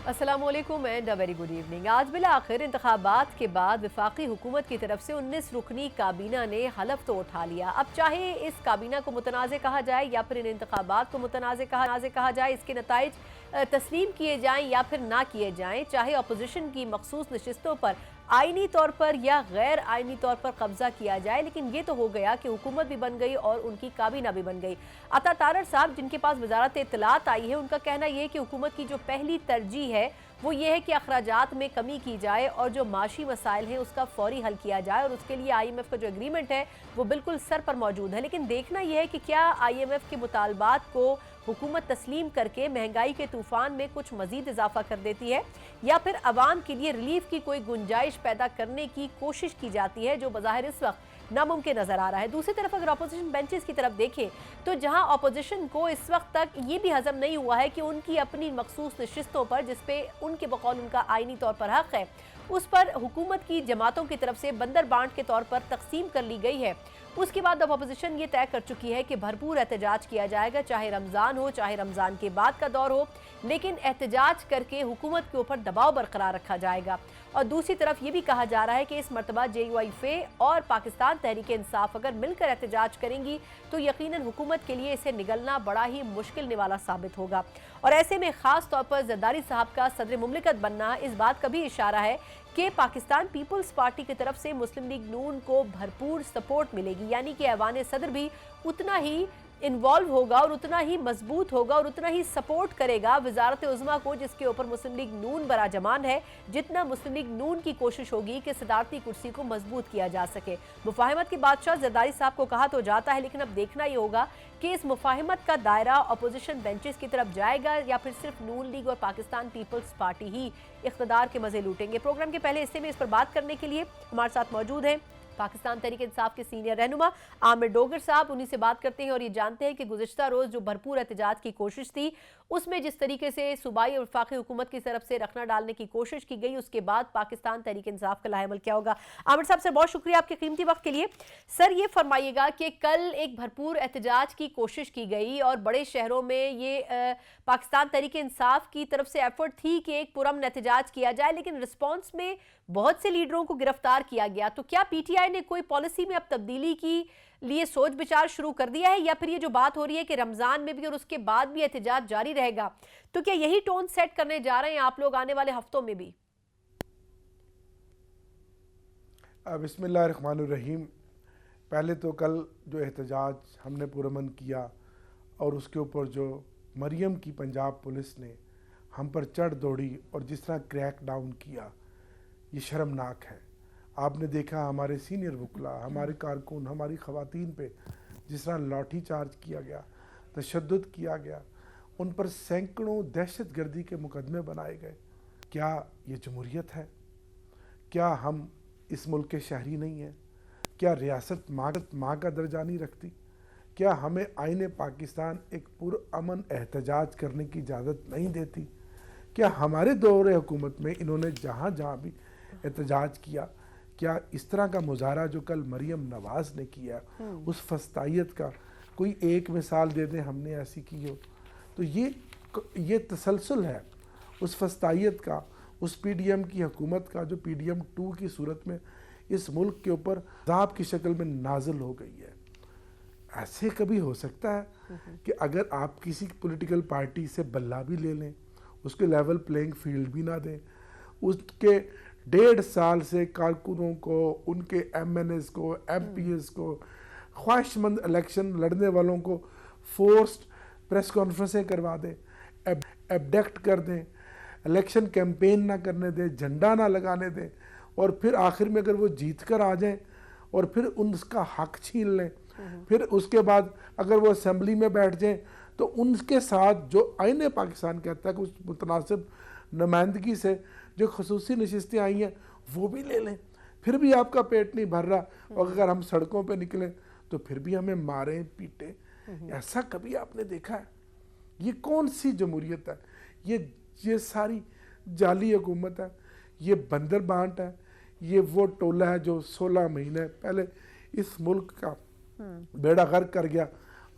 अस्सलामुअलैकुम and a very good evening. आज बिला आखिर इंतखाबात के बाद वफाकी हुकूमत की तरफ से 19 रुकनी काबीना ने हलफ तो उठा लिया। अब चाहे इस काबीना को मुतनाज़ कहा जाए या फिर इन इंतखाबात को मुतनाज़ कहा जाए, इसके नताइज तस्लीम किए जाएँ या फिर ना किए जाएँ, चाहे अपोजिशन की मखसूस नशिस्तों पर आईनी तौर पर या गैर आईनी तौर पर कब्जा किया जाए, लेकिन ये तो हो गया कि हुकूमत भी बन गई और उनकी काबीना भी बन गई। अता तारड़ साहब, जिनके पास वजारत इत्तलात आई है, उनका कहना यह है कि हुकूमत की जो पहली तरजीह है वो ये है कि अखराजात में कमी की जाए और जो माशी मसाइल हैं उसका फौरी हल किया जाए, और उसके लिए IMF का जो एग्रीमेंट है वो बिल्कुल सर पर मौजूद है। लेकिन देखना यह है कि क्या IMF के मुतालबात को हुकूमत तस्लीम करके महंगाई के तूफान में कुछ मजीद इजाफा कर देती है, या फिर अवाम के लिए रिलीफ की कोई गुंजाइश पैदा करने की कोशिश की जाती है, जो बज़ाहिर इस वक्त नामुमकिन नजर आ रहा है। दूसरी तरफ अगर अपोजिशन बेंचेस की तरफ देखें तो जहां अपोजिशन को इस वक्त तक ये भी हजम नहीं हुआ है कि उनकी अपनी मखसूस नशिस्तों पर, जिसपे उनके बकौल उनका आईनी तौर पर हक है, उस पर हुकूमत की जमातों की तरफ से बंदर बांट के तौर पर तकसीम कर ली गई है। उसके बाद अब अपोजिशन ये तय कर चुकी है कि भरपूर एहतजाज किया जाएगा, चाहे रमज़ान हो चाहे रमज़ान के बाद का दौर हो, लेकिन एहतजाज करके हुकूमत के ऊपर दबाव बरकरार रखा जाएगा। और दूसरी तरफ ये भी कहा जा रहा है कि इस मरतबा JUIF और पाकिस्तान तहरीक इंसाफ अगर मिलकर एहतजाज करेंगी तो यकीनन हुकूमत के लिए इसे निगलना बड़ा ही मुश्किल निवाला साबित होगा। और ऐसे में खास तौर पर जरदारी साहब का सदर मुमलिकत बनना इस बात का भी इशारा है कि पाकिस्तान पीपल्स पार्टी की तरफ से मुस्लिम लीग नून को भरपूर सपोर्ट मिलेगी, यानी कि ऐवान सदर भी उतना ही इन्वॉल्व होगा और उतना ही मजबूत होगा और उतना ही सपोर्ट करेगा वजारत उज़्मा को, जिसके ऊपर मुस्लिम लीग नून बराजमान है, जितना मुस्लिम लीग नून की कोशिश होगी कि सदारती कुर्सी को मजबूत किया जा सके। मुफाहिमत की बादशाह जरदारी साहब को कहा तो जाता है, लेकिन अब देखना ये होगा कि इस मुफाहिमत का दायरा अपोजिशन बेंचेस की तरफ जाएगा या फिर सिर्फ नून लीग और पाकिस्तान पीपल्स पार्टी ही इख्तिदार के मजे लूटेंगे। प्रोग्राम के पहले हिस्से में इस पर बात करने के लिए हमारे साथ मौजूद हैं पाकिस्तान तहरीक इंसाफ के सीनियर रहनुमा आमिर डोगर साहब। उन्हीं से बात करते हैं और ये जानते हैं कि गुज़िश्ता रोज़ जो भरपूर एहतजाज की कोशिश थी, उसमें जिस तरीके से सूबाई और वफाकी हुकूमत की तरफ से रखना डालने की कोशिश की गई, उसके बाद पाकिस्तान तहरीक इंसाफ का लाहेमल क्या होगा। आमिर साहब, सर बहुत शुक्रिया आपके कीमती वक्त के लिए। सर ये फरमाइएगा कि कल एक भरपूर एहतजाज की कोशिश की गई और बड़े शहरों में ये पाकिस्तान तहरीक इंसाफ की तरफ से एफर्ट थी कि एक पुरअमन एहतजाज किया जाए, लेकिन रिस्पॉन्स में बहुत से लीडरों को गिरफ्तार किया गया। तो क्या PTI ने कोई पॉलिसी में अब तब्दीली की लिए सोच विचार शुरू कर दिया है, या फिर ये जो बात हो रही है कि रमजान में भी और उसके बाद भी एहतजाज जारी रहेगा, तो क्या यही टोन सेट करने जा रहे हैं आप लोग आने वाले हफ्तों में भी? बिस्मिल्लाहिर्रहमानिर्रहीम। पहले तो कल जो एहतजाज हमने पुरअमन किया और उसके ऊपर जो मरियम की पंजाब पुलिस ने हम पर चढ़ दौड़ी और जिस तरह क्रैक डाउन किया, ये शर्मनाक है। आपने देखा हमारे सीनियर वकला, हमारे कारकुन, हमारी ख़वातीन पे जिस तरह लाठी चार्ज किया गया, तशद्दुद किया गया, उन पर सैकड़ों दहशत गर्दी के मुकदमे बनाए गए। क्या ये जमहूरियत है? क्या हम इस मुल्क के शहरी नहीं हैं? क्या रियासत माँ का दर्जा नहीं रखती? क्या हमें आईने पाकिस्तान एक पुरअमन एहतजाज करने की इजाज़त नहीं देती? क्या हमारे दौरे हुकूमत में इन्होंने जहाँ जहाँ भी एहतजाज किया, क्या इस तरह का मुजाहरा जो कल मरियम नवाज ने किया, उस फस्तायत का कोई एक मिसाल दे दें हमने ऐसी की हो? तो ये तसलसल है उस फस्तायत का, उस PDM की हुकूमत का जो PDM 2 की सूरत में इस मुल्क के ऊपर अज़ाब की शक्ल में नाजिल हो गई है। ऐसे कभी हो सकता है कि अगर आप किसी पॉलिटिकल पार्टी से बल्ला भी ले लें, उसके लेवल प्लेइंग फील्ड भी ना दें, उसके 1.5 साल से कारकुनों को, उनके MNAs को, MPs को, ख्वाहिशमंद इलेक्शन लड़ने वालों को फोर्स्ड प्रेस कॉन्फ्रेंसें करवा दें, एबडक्ट कर दें, इलेक्शन कैंपेन ना करने दें, झंडा ना लगाने दें, और फिर आखिर में अगर वो जीत कर आ जाएं और फिर उनका हक छीन लें, फिर उसके बाद अगर वो असेंबली में बैठ जाएं तो उनके साथ जो आईने पाकिस्तान कहता है कि उस मुतनासिब नुमाइंदगी से जो खसूसी नशिस्तें आई हैं वो भी ले लें, फिर भी आपका पेट नहीं भर रहा, और अगर हम सड़कों पे निकलें तो फिर भी हमें मारें पीटें। ऐसा कभी आपने देखा है? ये कौन सी जमहूरियत है? ये सारी जाली हुकूमत है, ये बंदर बांट है, ये वो टोला है जो 16 महीने पहले इस मुल्क का बेड़ा गर्क कर गया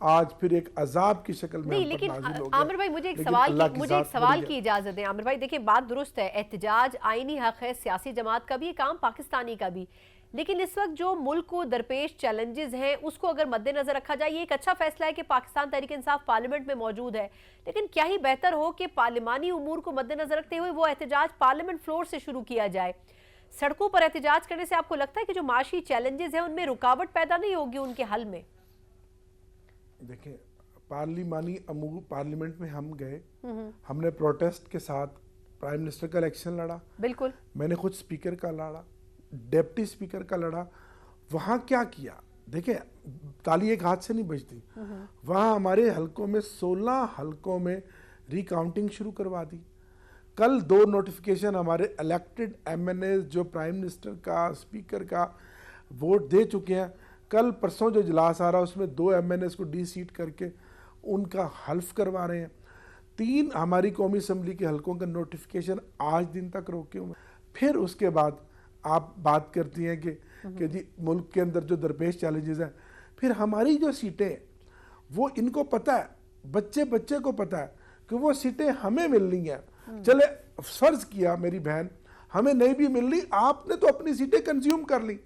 आज फिर एक अजाब की शक्ल में नहीं, हम पर लेकिन नाजिल हो गया। आमिर भाई मुझे एक लेकिन सवाल अल्लाह की की मुझे एक ज़ात सवाल बड़ी की है। इजाजत दें आमिर भाई। देखिए, बात दुरुस्त है, एहतजाज आईनी हक है, सियासी जमात का भी ये काम, पाकिस्तानी का भी। लेकिन इस वक्त जो मुल्क को दरपेश चैलेंजेस हैं उसको अगर मद्देनजर रखा जाए, ये एक अच्छा फैसला है कि पाकिस्तान तहरीक इंसाफ पार्लियामेंट में मौजूद है। लेकिन क्या ही बेहतर हो कि पार्लिमानी उमूर को मद्देनजर रखते हुए वो एहतजाज पार्लियामेंट फ्लोर से शुरू किया जाए। सड़कों पर एहतजाज करने से आपको लगता है कि जो माशी चैलेंजेस हैं उनमें रुकावट पैदा नहीं होगी उनके हल में? देखिए, पार्लिमानी अमूर पार्लियामेंट में हम गए, हमने प्रोटेस्ट के साथ प्राइम मिनिस्टर का इलेक्शन लड़ा, बिल्कुल। मैंने खुद स्पीकर का लड़ा, डिप्टी स्पीकर का लड़ा। वहाँ क्या किया, देखिए ताली एक हाथ से नहीं बजती। वहाँ हमारे हलकों में 16 हलकों में रिकाउंटिंग शुरू करवा दी। कल 2 नोटिफिकेशन हमारे इलेक्टेड एमएनए जो प्राइम मिनिस्टर का, स्पीकर का वोट दे चुके हैं। कल परसों जो इजलास आ रहा है उसमें 2 एमएनएस को डी सीट करके उनका हल्फ करवा रहे हैं। 3 हमारी कौमी असम्बली के हलकों का नोटिफिकेशन आज दिन तक रोके हुए। फिर उसके बाद आप बात करती हैं कि जी मुल्क के अंदर जो दरपेश चैलेंजेस हैं, फिर हमारी जो सीटें हैं वो इनको पता है, बच्चे बच्चे को पता है कि वो सीटें हमें मिलनी हैं। चले फर्ज किया मेरी बहन हमें नहीं भी मिल रही, आपने तो अपनी सीटें कंज्यूम कर ली।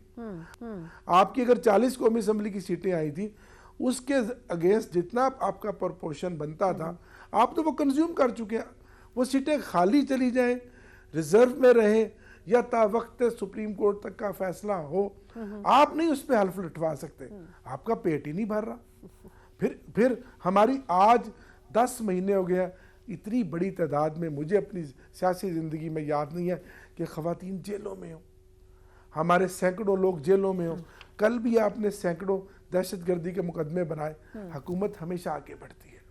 आपकी अगर 40 कौमी असम्बली की सीटें आई थी उसके अगेंस्ट जितना आपका प्रपोर्शन बनता था आप तो वो कंज्यूम कर चुके हैं। वो सीटें खाली चली जाएं, रिजर्व में रहे या ता वक्त सुप्रीम कोर्ट तक का फैसला हो, आप नहीं उस पर हल्फ लटवा सकते। आपका पेट ही नहीं भर रहा। फिर हमारी आज 10 महीने हो गया, इतनी बड़ी तादाद में मुझे अपनी सियासी ज़िंदगी में याद नहीं है कि ख़वातीन जेलों में हो, हमारे सैकड़ों लोग जेलों में हो। कल भी आपने सैकड़ों दहशतगर्दी के मुकदमे बनाए। हुकूमत हमेशा आगे बढ़ती है,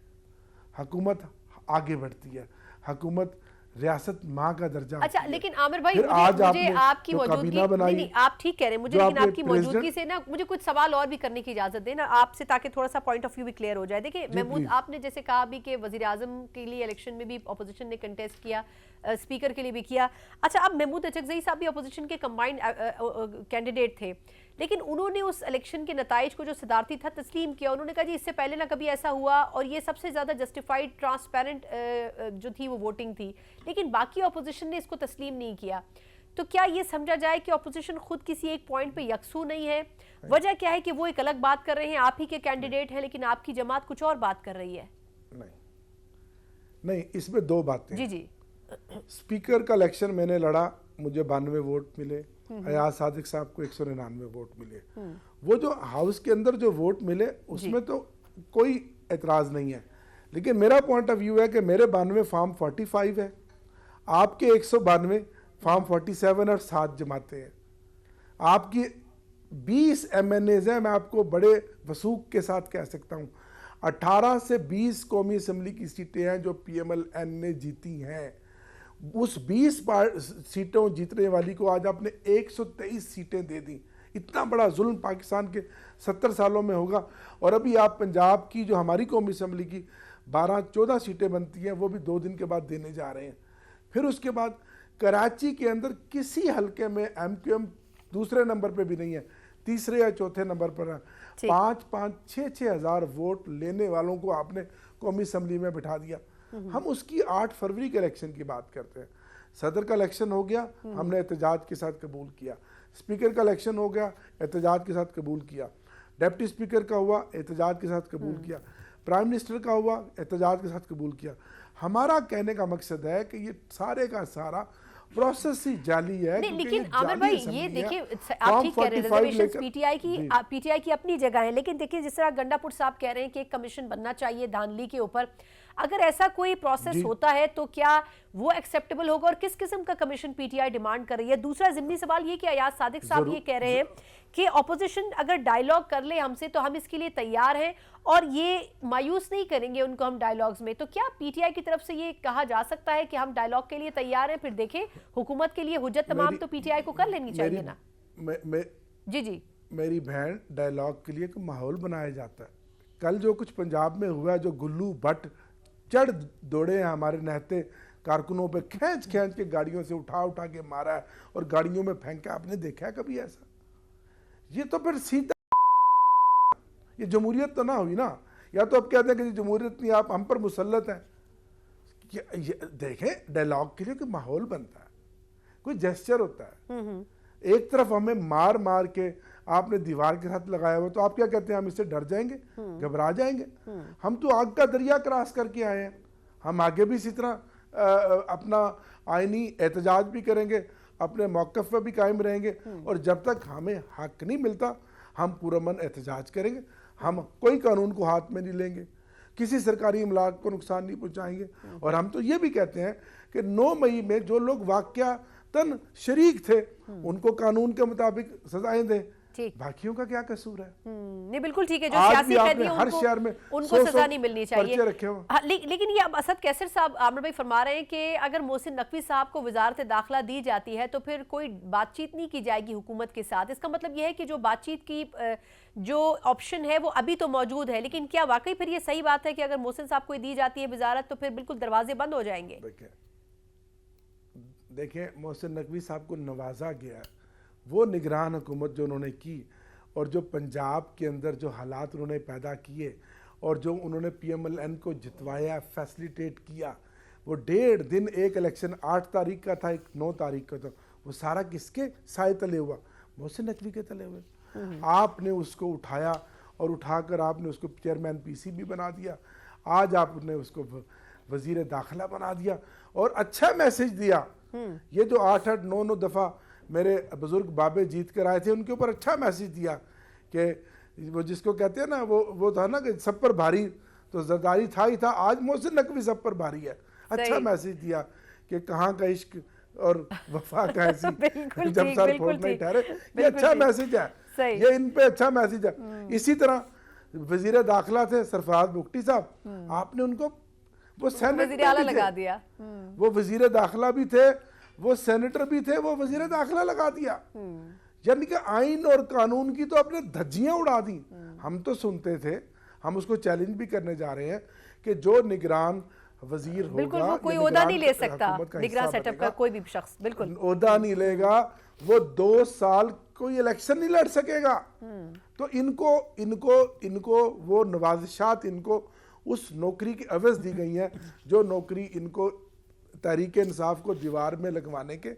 हुकूमत आगे बढ़ती है, हुकूमत रियासत माँ का दर्जा। अच्छा, लेकिन आमिर भाई मुझे आपकी मौजूदगी, नहीं आप ठीक कह रहे हैं मुझे, लेकिन आपकी मौजूदगी से ना मुझे कुछ सवाल और भी करने की इजाजत देना आपसे, ताकि थोड़ा सा पॉइंट ऑफ व्यू भी क्लियर हो जाए। देखिए महमूद, आपने जैसे कहा अभी कि वजीर आजम के लिए इलेक्शन में भी अपोजिशन ने कंटेस्ट किया, स्पीकर के लिए भी किया। अच्छा, अब महमूद अचकज़ई साहब भी अपोजिशन के कंबाइंड कैंडिडेट थे, लेकिन उन्होंने उस इलेक्शन के नताइज को जो सदारती था तस्लीम किया। उन्होंने कहा जी इससे पहले ना कभी ऐसा हुआ और ये सबसे ज़्यादा जस्टिफाइड ट्रांसपेरेंट जो थी वो वोटिंग थी, लेकिन बाकी अपोजिशन ने इसको तस्लीम नहीं किया। तो क्या ये समझा जाए कि अपोजिशन खुद किसी एक पॉइंट पे यकसू नहीं है? वजह क्या है कि वो एक अलग बात कर रहे हैं, आप ही के कैंडिडेट हैं, लेकिन आपकी जमात कुछ और बात कर रही है? नहीं, इसमें 2 बातें। जी जी। स्पीकर का इलेक्शन मैंने लड़ा, मुझे 92 वोट मिले, अयाज सादिक साहब को 199 वोट मिले। वो जो हाउस के अंदर जो वोट मिले उसमें तो कोई एतराज़ नहीं है, लेकिन मेरा पॉइंट ऑफ व्यू है कि मेरे 92 फार्म 45 है, आपके 192 फार्म 47 और 7 जमाते हैं, आपकी 20 एमएनएज हैं। मैं आपको बड़े वसूख के साथ कह सकता हूँ 18 से 20 कौमी असम्बली की सीटें हैं जो PMLN ने जीती हैं। उस 20 सीटों जीतने वाली को आज आपने 123 सीटें दे दी। इतना बड़ा जुल्म पाकिस्तान के 70 सालों में होगा। और अभी आप पंजाब की जो हमारी कौमी असम्बली की 12-14 सीटें बनती हैं वो भी 2 दिन के बाद देने जा रहे हैं। फिर उसके बाद कराची के अंदर किसी हलके में MQM दूसरे नंबर पे भी नहीं है, तीसरे या चौथे नंबर पर है। 5-6 हज़ार वोट लेने वालों को आपने कौमी असम्बली में बिठा दिया। हम उसकी 8 फरवरी के इलेक्शन की बात करते हैं। सदर का इलेक्शन हो गया, हमने एहतजाज के साथ कबूल किया। स्पीकर का इलेक्शन हो गया, एहतजाज के साथ कबूल किया। डिप्टी स्पीकर का हुआ, एहतजाज के साथ कबूल किया। प्राइम मिनिस्टर का हुआ, एहतजाज के साथ कबूल किया। हमारा कहने का मकसद है कि ये सारे का सारा प्रोसेस ही जाली है। नहीं, लेकिन आमिर भाई ये देखिए, आप ठीक कह रहे हैं, रिजर्वेशंस पीटीआई की अपनी जगह है, लेकिन देखिए जिस तरह गंडापुर साहब कह रहे हैं कि एक कमीशन बनना चाहिए धांधली के ऊपर, अगर ऐसा कोई प्रोसेस होता है तो क्या वो एक्सेप्टेबल होगा और किस किस्म का कमीशन पीटीआई डिमांड कर रही है? दूसरा ज़िमनी सवाल ये कि अयाज सादिक साहब ये कह रहे हैं कि ऑपोजिशन अगर डायलॉग कर ले हमसे तो हम इसके लिए तैयार हैं और ये मायूस नहीं करेंगे उनको हम डायलॉग्स में। तो क्या पीटीआई की तरफ से ये कहा जा सकता है कि हम डायलॉग के लिए तैयार हैं? फिर देखें हुकूमत के लिए हुज्जत तमाम तो पीटीआई को कर लेनी चाहिए ना। जी जी, मेरी बहन, डायलॉग के लिए एक माहौल बनाया जाता है। कल जो कुछ पंजाब में हुआ है, जो गुल्लू भट्ट चढ़ दौड़े हैं हमारे नहते कारकुनों पे, खींच के गाड़ियों से उठा के मारा है और गाड़ियों में फेंका, आपने देखा है कभी ऐसा? ये तो फिर सीधा, ये जमहूरियत तो ना हुई ना, या तो अब कहते हैं कि जी जमहूरियत नहीं, आप हम पर मुसल्लत हैं। देखें, डायलॉग के लिए कोई माहौल बनता है, कोई जेस्चर होता है। एक तरफ हमें मार मार के आपने दीवार के साथ लगाया हुआ, तो आप क्या कहते हैं, हम इससे डर जाएंगे, घबरा जाएंगे? हम तो आग का दरिया क्रॉस करके आए हैं। हम आगे भी इसी तरह अपना आईनी एहतजाज भी करेंगे, अपने मौक़िफ़ पर भी कायम रहेंगे, और जब तक हमें हक नहीं मिलता हम पुरअमन एहतजाज करेंगे। हम कोई कानून को हाथ में नहीं लेंगे, किसी सरकारी इमलाक को नुकसान नहीं पहुंचाएंगे। और हम तो ये भी कहते हैं कि 9 मई में जो लोग वाक़यातन शरीक थे उनको कानून के मुताबिक सजाएं दें, बाकियों का क्या कसूर है? नहीं, बिल्कुल ठीक है। जो सियासी कैदी हैं हर शहर में उनको सजा नहीं मिलनी चाहिए। हाँ, लेकिन ये अब असद कैसर साहब, आमिर भाई फरमा रहे हैं कि अगर मोहसिन नकवी साहब को वजारत दाखिला दी जाती है तो फिर कोई बातचीत नहीं की जाएगी हुकूमत के साथ। इसका मतलब यह है कि जो बातचीत की जो ऑप्शन है वो अभी तो मौजूद है, लेकिन क्या वाकई फिर ये सही बात है कि अगर मोहसिन साहब को दी जाती है वजारत तो फिर बिल्कुल दरवाजे बंद हो जाएंगे? देखिए, मोहसिन नकवी साहब को नवाजा गया, वो निगरान हुकूमत जो उन्होंने की, और जो पंजाब के अंदर जो हालात उन्होंने पैदा किए, और जो उन्होंने PMLN को जितवाया, फैसिलिटेट किया, वो 1.5 दिन, एक इलेक्शन 8 तारीख का था, एक 9 तारीख का था, वो सारा किसके साए तले हुआ? मोहसिन नकवी के तले हुए। आपने उसको उठाया और उठाकर आपने उसको चेयरमैन PCB बना दिया, आज आपने उसको वजीर दाखिला बना दिया, और अच्छा मैसेज दिया। ये जो 8-8, 9-9 दफ़ा मेरे बुजुर्ग बाबे जीत कर आए थे, उनके ऊपर अच्छा मैसेज दिया कि वो जिसको कहते हैं ना, वो था ना कि सब पर भारी तो जरदारी था ही था, आज मोहसिन नकवी सब पर भारी है। अच्छा मैसेज दिया कि कहाँ का इश्क और वफा का ऐसी जब सर फोड़ नहीं ठहरे। ये अच्छा मैसेज है, ये इन पे अच्छा मैसेज है। इसी तरह वजीर दाखिला थे सरफराज बुगटी साहब, आपने उनको वो सेनेटर लगा दिया, वो वजीर दाखिला भी थे, वो सेनेटर भी थे, वो वजीर दाखिला लगा दिया। यानी कि आइन और कानून की तो अपने धज्जियां उड़ा दी। हम तो सुनते थे, हम उसको चैलेंज भी करने जा रहे हैं कि जो निगरान वजीर होगा, बिल्कुल वो कोई ओहदा नहीं ले सकता, निगरान सेटअप का कोई भी शख्स बिल्कुल ओहदा नहीं लेगा, वो 2 साल कोई इलेक्शन नहीं लड़ सकेगा। तो इनको वो नवाजिशात इनको उस नौकरी की अवज़ दी गई है, जो नौकरी इनको तहरीक इंसाफ को दीवार में लगवाने के,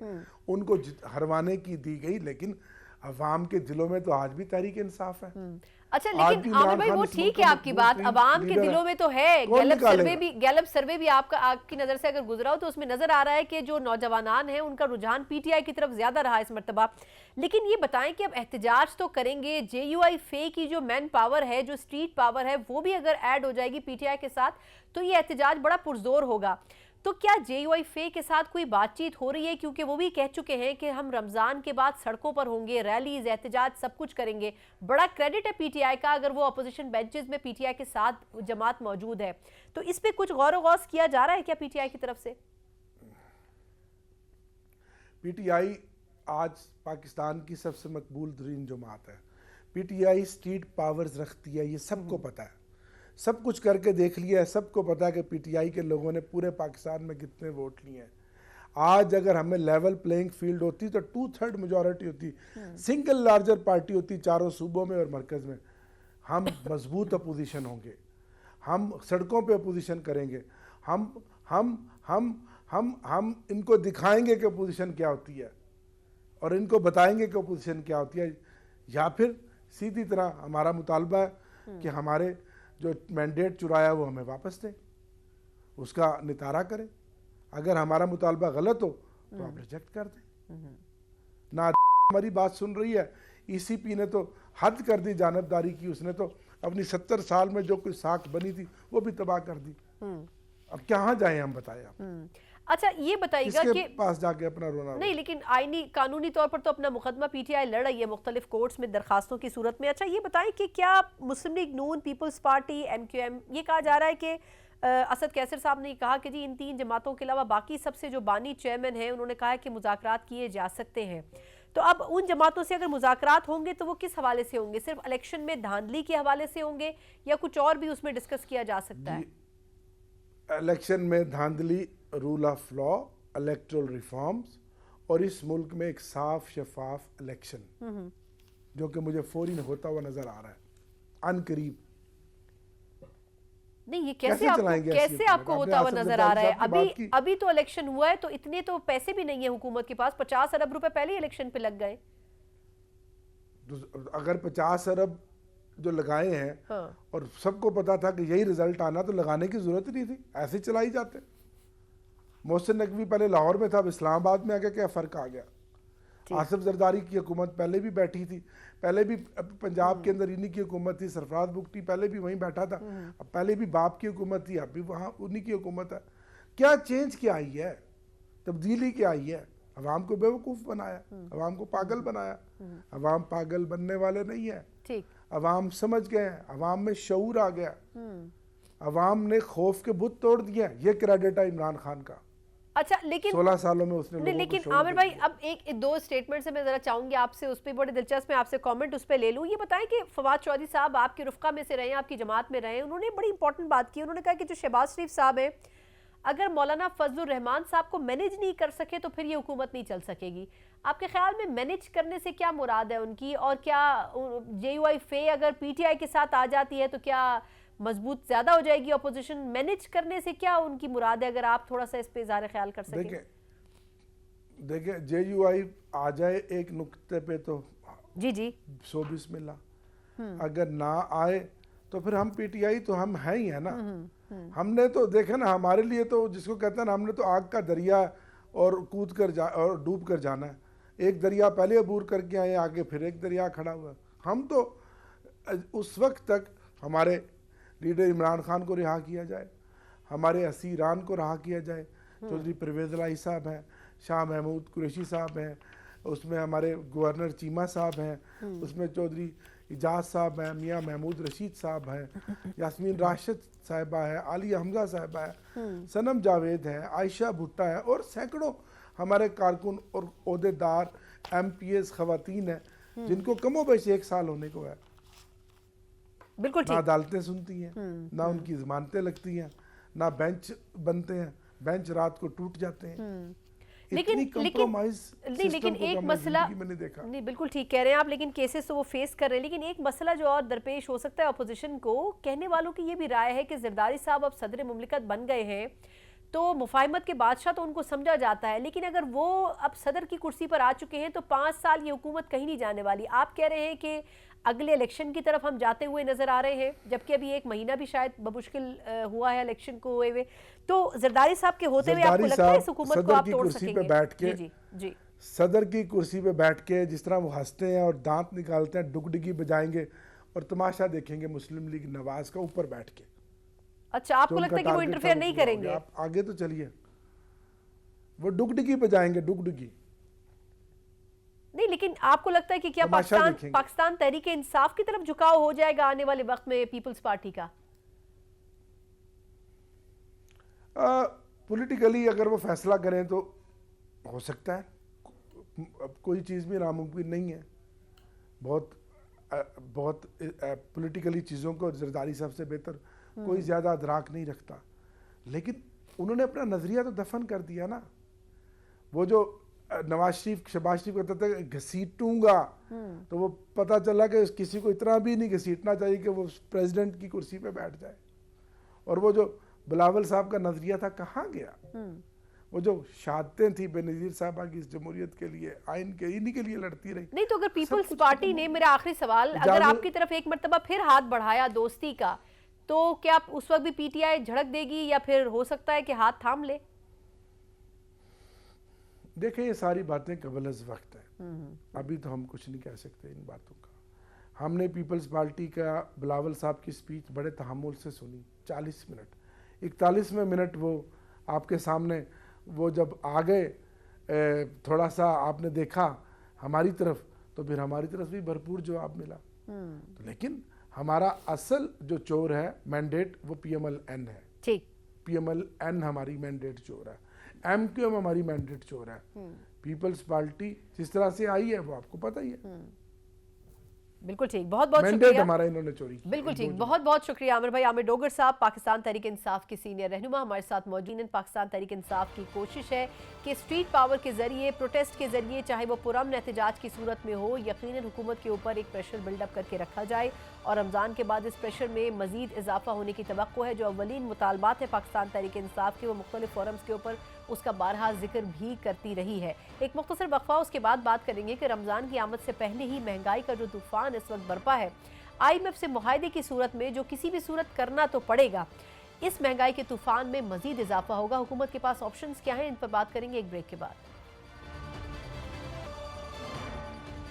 उनको हरवाने की दी गई। लेकिन अवाम के दिलों में तो आज भी तहरीक इंसाफ है। अच्छा, लेकिन आमिर भाई वो ठीक है आपकी बात, अवाम के दिलों में तो है। गैलब सर्वे भी आपकी नज़र से अगर गुजरा हो तो उसमें नजर आ रहा है कि जो नौजवान हैं उनका रुझान PTI की तरफ ज्यादा रहा इस मरतबा। लेकिन ये बताएं कि अब एहतजाज तो करेंगे, JUI फे की जो मैन पावर है, जो स्ट्रीट पावर है, वो भी अगर ऐड हो जाएगी PTI के साथ तो ये एहतजाज बड़ा पुरजोर होगा। तो क्या JUI फे के साथ कोई बातचीत हो रही है? क्योंकि वो भी कह चुके हैं कि हम रमज़ान के बाद सड़कों पर होंगे, रैलीज, एहतजाज सब कुछ करेंगे। बड़ा क्रेडिट है PTI का अगर वो अपोजिशन बेंचेस में PTI के साथ जमात मौजूद है। तो इस पे कुछ गौर गौस किया जा रहा है क्या PTI की तरफ से? PTI आज पाकिस्तान की सबसे मकबूल तरीन जमात है। PTI स्ट्रीट पावर्स रखती है, ये सबको पता है, सब कुछ करके देख लिया है, सबको पता है कि PTI के लोगों ने पूरे पाकिस्तान में कितने वोट लिए हैं। आज अगर हमें लेवल प्लेइंग फील्ड होती तो 2/3 मेजॉरिटी होती, सिंगल लार्जर पार्टी होती चारों सूबों में और मरकज़ में, हम मजबूत अपोजिशन होंगे, हम सड़कों पे अपोजिशन करेंगे, हम इनको दिखाएंगे कि अपोजिशन क्या होती है और इनको बताएंगे कि अपोजिशन क्या होती है। या फिर सीधी तरह हमारा मुतालबा है कि हमारे जो मैंडेट चुराया वो हमें वापस दें, उसका नितारा करें। अगर हमारा मुतालबा गलत हो तो आप रिजेक्ट कर दें। ना हमारी बात सुन रही है, ECP ने तो हद कर दी जानबदारी की, उसने तो अपनी 70 साल में जो कोई साख बनी थी वो भी तबाह कर दी। अब कहाँ जाएं हम, बताएं आप। अच्छा, ये बताइएगा कि पास जाके अपना रोना नहीं, लेकिन आईनी कानूनी तौर पर तो अपना मुकदमा PTI लड़ रही है मुख्तलिफ कोर्ट्स में दरखास्तों की सूरत में। अच्छा, ये बताएं कि क्या मुस्लिम लीग नून, पीपल्स पार्टी, MQM, ये कहा जा रहा है कि असद कैसर साहब ने कहा कि जी इन 3 जमातों के अलावा बाकी सबसे जो बानी चेयरमैन हैं उन्होंने कहा है कि मुज़ाकरात किए जा सकते हैं। तो अब उन जमातों से अगर मुज़ाकरात होंगे तो वो किस हवाले से होंगे? सिर्फ इलेक्शन में धांधली के हवाले से होंगे या कुछ और भी उसमें डिस्कस किया जा सकता है? इलेक्शन में धांधली, rule of law, electoral reforms और इस मुल्क में एक साफ शफाफ इलेक्शन जो कि मुझे फौरी होता हुआ नजर आ रहा है अनकरीब। नहीं, ये कैसे चलाएंगे ऐसी कैसे हुकूमत? आपको आपने होता हुआ आसिफ नजर आ जरदारी रहा है? साहब की बात अभी की। अभी तो इलेक्शन हुआ है, तो इतने तो पैसे भी नहीं है हुकूमत के पास। 50 अरब रुपए पहले ही इलेक्शन पे लग गए। तो अगर 50 अरब जो लगाए हैं हाँ। और सबको पता था कि यही रिजल्ट आना, तो लगाने की जरूरत ही नहीं थी, ऐसे ही चलाई जाते। मोहसिन नकवी पहले लाहौर में था, अब इस्लामाबाद में आके क्या फ़र्क आ गया? ठीक। आसिफ जरदारी की हुकूमत पहले भी बैठी थी, पहले भी पंजाब के अंदर इन्हीं की हुकूमत थी। सरफराज बुगटी पहले भी वहीं बैठा था, अब पहले भी बाप की हुकूमत थी, अब भी वहाँ उन्हीं की हुकूमत है। क्या चेंज क्या आई है? तब्दीली क्या आई है? अवाम को बेवकूफ़ बनाया, अवाम को पागल बनाया। अवाम पागल बनने वाले नहीं है। ठीक। अवाम समझ गए हैं, अवाम में शऊर आ गया, अवाम ने खौफ के बुत तोड़ दिए। ये क्रेडिट है इमरान खान का। अच्छा, लेकिन 16 सालों में उसने नहीं, लोगों को लेकिन शऊर आमिर दे भाई, दिया। अब एक दो स्टेटमेंट से मैं जरा चाहूंगी आपसे, उस पर बड़े दिलचस्प में आपसे कमेंट उस पर ले लूँ। ये बताएं कि फवाद चौधरी साहब आपके रुफ़का में से रहे हैं, आपकी जमात में रहे हैं, उन्होंने बड़ी इंपॉर्टेंट बात की। उन्होंने कहा कि जो शहबाज शरीफ साहब है, अगर मौलाना फजलुर रहमान साहब को मैनेज नहीं कर सके तो फिर ये हुकूमत नहीं चल सकेगी। आपके ख्याल में मैनेज करने से क्या मुराद है उनकी? और क्या JUI फे अगर PTI के साथ आ जाती है तो क्या मजबूत ज्यादा हो जाएगी अपोजिशन? मैनेज करने से क्या उनकी मुराद है? अगर आप थोड़ा सा इस पे इज़हार ख्याल कर सकें। देखिए JUI आ जाए एक नुक्ते पे तो जी। सो बिस्मिल्लाह, अगर ना आए तो फिर हम PTI तो हम हैं ही है ना। हमने तो देखा ना, हमारे लिए तो जिसको कहते हैं ना, हमने तो आग का दरिया और कूद कर और डूब कर जाना है। एक दरिया पहले अबूर करके आए, आगे फिर एक दरिया खड़ा हुआ। हम तो उस वक्त तक हमारे लीडर इमरान खान को रिहा किया जाए, हमारे असीरान को रिहा किया जाए। चौधरी परवेज़ इलाही साहब हैं, शाह महमूद कुरैशी साहब हैं, उसमें हमारे गवर्नर चीमा साहब हैं, उसमें चौधरी इजाज साहब हैं, मियाँ महमूद रशीद साहब हैं, यास्मीन राशिद साहिबा है, आलिया हमजा साहिबा है, सनम जावेद है, आयशा भुट्टा है, और सैकड़ों हमारे कारकुन और ओहदेदार MPS खवातीन हैं जिनको कमोबेश 1 साल होने को है। बिल्कुल ना अदालतें सुनती हैं, ना उनकी जमानतें लगती हैं, ना बेंच बनते हैं, बेंच रात को टूट जाते हैं। लेकिन एक मसला मैंने देखा। नहीं, बिल्कुल ठीक कह रहे हैं आप, लेकिन केसेस तो वो फेस कर रहे हैं। लेकिन एक मसला जो और दरपेश हो सकता है अपोजिशन को, कहने वालों की ये भी राय है कि जरदारी साहब अब सदर मुमलिकत बन गए हैं तो मुफाहिमत के बादशाह तो उनको समझा जाता है, लेकिन अगर वो अब सदर की कुर्सी पर आ चुके हैं तो 5 साल ये हुकूमत कहीं नहीं जाने वाली। आप कह रहे हैं कि अगले इलेक्शन की तरफ हम जाते हुए नजर आ रहे हैं, जबकि अभी 1 महीना भी शायद बमुश्किल हुआ है इलेक्शन को हुए हुए। तो जरदारी साहब के होते हुए आपको लगता है इस हुकूमत को आप तोड़ सकेंगे? बैठ के जी सदर की कुर्सी पे बैठ के जिस तरह वो हंसते हैं और दांत निकालते हैं, डुगडुगी बजाएंगे और तमाशा देखेंगे मुस्लिम लीग नवाज का ऊपर बैठ के। अच्छा, आपको लगता है कि वो इंटरफेयर नहीं करेंगे? आप आगे तो चलिए, वो डुगडुगी बजाएंगे, डुगडुगी नहीं, लेकिन आपको लगता है कि क्या पाकिस्तान तहरीक इंसाफ की तरफ झुकाव हो जाएगा आने वाले वक्त में पीपल्स पार्टी का? पॉलिटिकली अगर वो फैसला करें तो हो सकता है, कोई चीज़ भी नामुमकिन नहीं है। बहुत पॉलिटिकली चीज़ों को जरदारी साहब से बेहतर कोई ज़्यादा अदराक नहीं रखता, लेकिन उन्होंने अपना नज़रिया तो दफन कर दिया ना। वो जो नवाज शरीफ शहबाज शरीफ कहता था घसीटूंगा, तो वो पता चला कि किसी को इतना भी नहीं घसीटना चाहिए कि वो प्रेसिडेंट की कुर्सी पे बैठ जाए। और वो जो बिलावल साहब का नजरिया था कहाँ गया? वो जो शहादतें थी बेनज़ीर साहबा की इस जमहूरियत के लिए, आइन के, इन्हीं के लिए लड़ती रही। नहीं तो अगर पीपल्स पार्टी ने, मेरा आखिरी सवाल, अगर आपकी तरफ एक मर्तबा फिर हाथ बढ़ाया दोस्ती का, तो क्या उस वक्त भी PTI झड़क देगी या फिर हो सकता है कि हाथ थाम ले? देखें, ये सारी बातें कबल अज़ वक्त है, अभी तो हम कुछ नहीं कह सकते इन बातों का। हमने पीपल्स पार्टी का बिलावल साहब की स्पीच बड़े तहम्मुल से सुनी, 40 मिनट। 41वें मिनट वो आपके सामने वो जब आ गए, थोड़ा सा आपने देखा हमारी तरफ, तो फिर हमारी तरफ भी भरपूर जवाब मिला। तो लेकिन हमारा असल जो चोर है मैंडेट, वो PMLN है। ठीक, PMLN हमारी मैंडेट चोर है, MQM हमारी मैंडेट चोर है। पीपल्स पार्टी जिस तरह से आई है वो आपको पता ही है। बिल्कुल ठीक, बहुत बहुत मैंडेट शुक्रिया। हमारा इन्होंने चोरी किया। बिल्कुल ठीक, बहुत बहुत शुक्रिया आमिर भाई। आमिर डोगर साहब, पाकिस्तान तहरीक इंसाफ के सीनियर रहनुमा, हमारे साथ मौजूद हैं। पाकिस्तान तहरीक इंसाफ की कोशिश है कि स्ट्रीट पावर के जरिए, प्रोटेस्ट के जरिए, चाहे वो पुरअमन एहतजाज की सूरत में हो, यकीनन हुकूमत के ऊपर एक प्रेशर बिल्डअप करके रखा जाए और रमज़ान के बाद इस प्रेशर में मजीद इजाफा होने की तवक्को है। जो अव्वलीन मुतालबात है पाकिस्तान तहरीक इंसाफ के, वो मुख्तलिफ फोरम्स के ऊपर उसका बारहा जिक्र भी करती रही है। एक मुख्तसर वक्फा, उसके बाद बात करेंगे कि रमज़ान की आमद से पहले ही महंगाई का जो तूफान इस वक्त बरपा है, IMF से मुआहदे की सूरत में जो किसी भी सूरत करना तो पड़ेगा, इस महंगाई के तूफान में मजीद इजाफा होगा। हुकूमत के पास ऑप्शंस क्या हैं, इन पर बात करेंगे एक ब्रेक के बाद।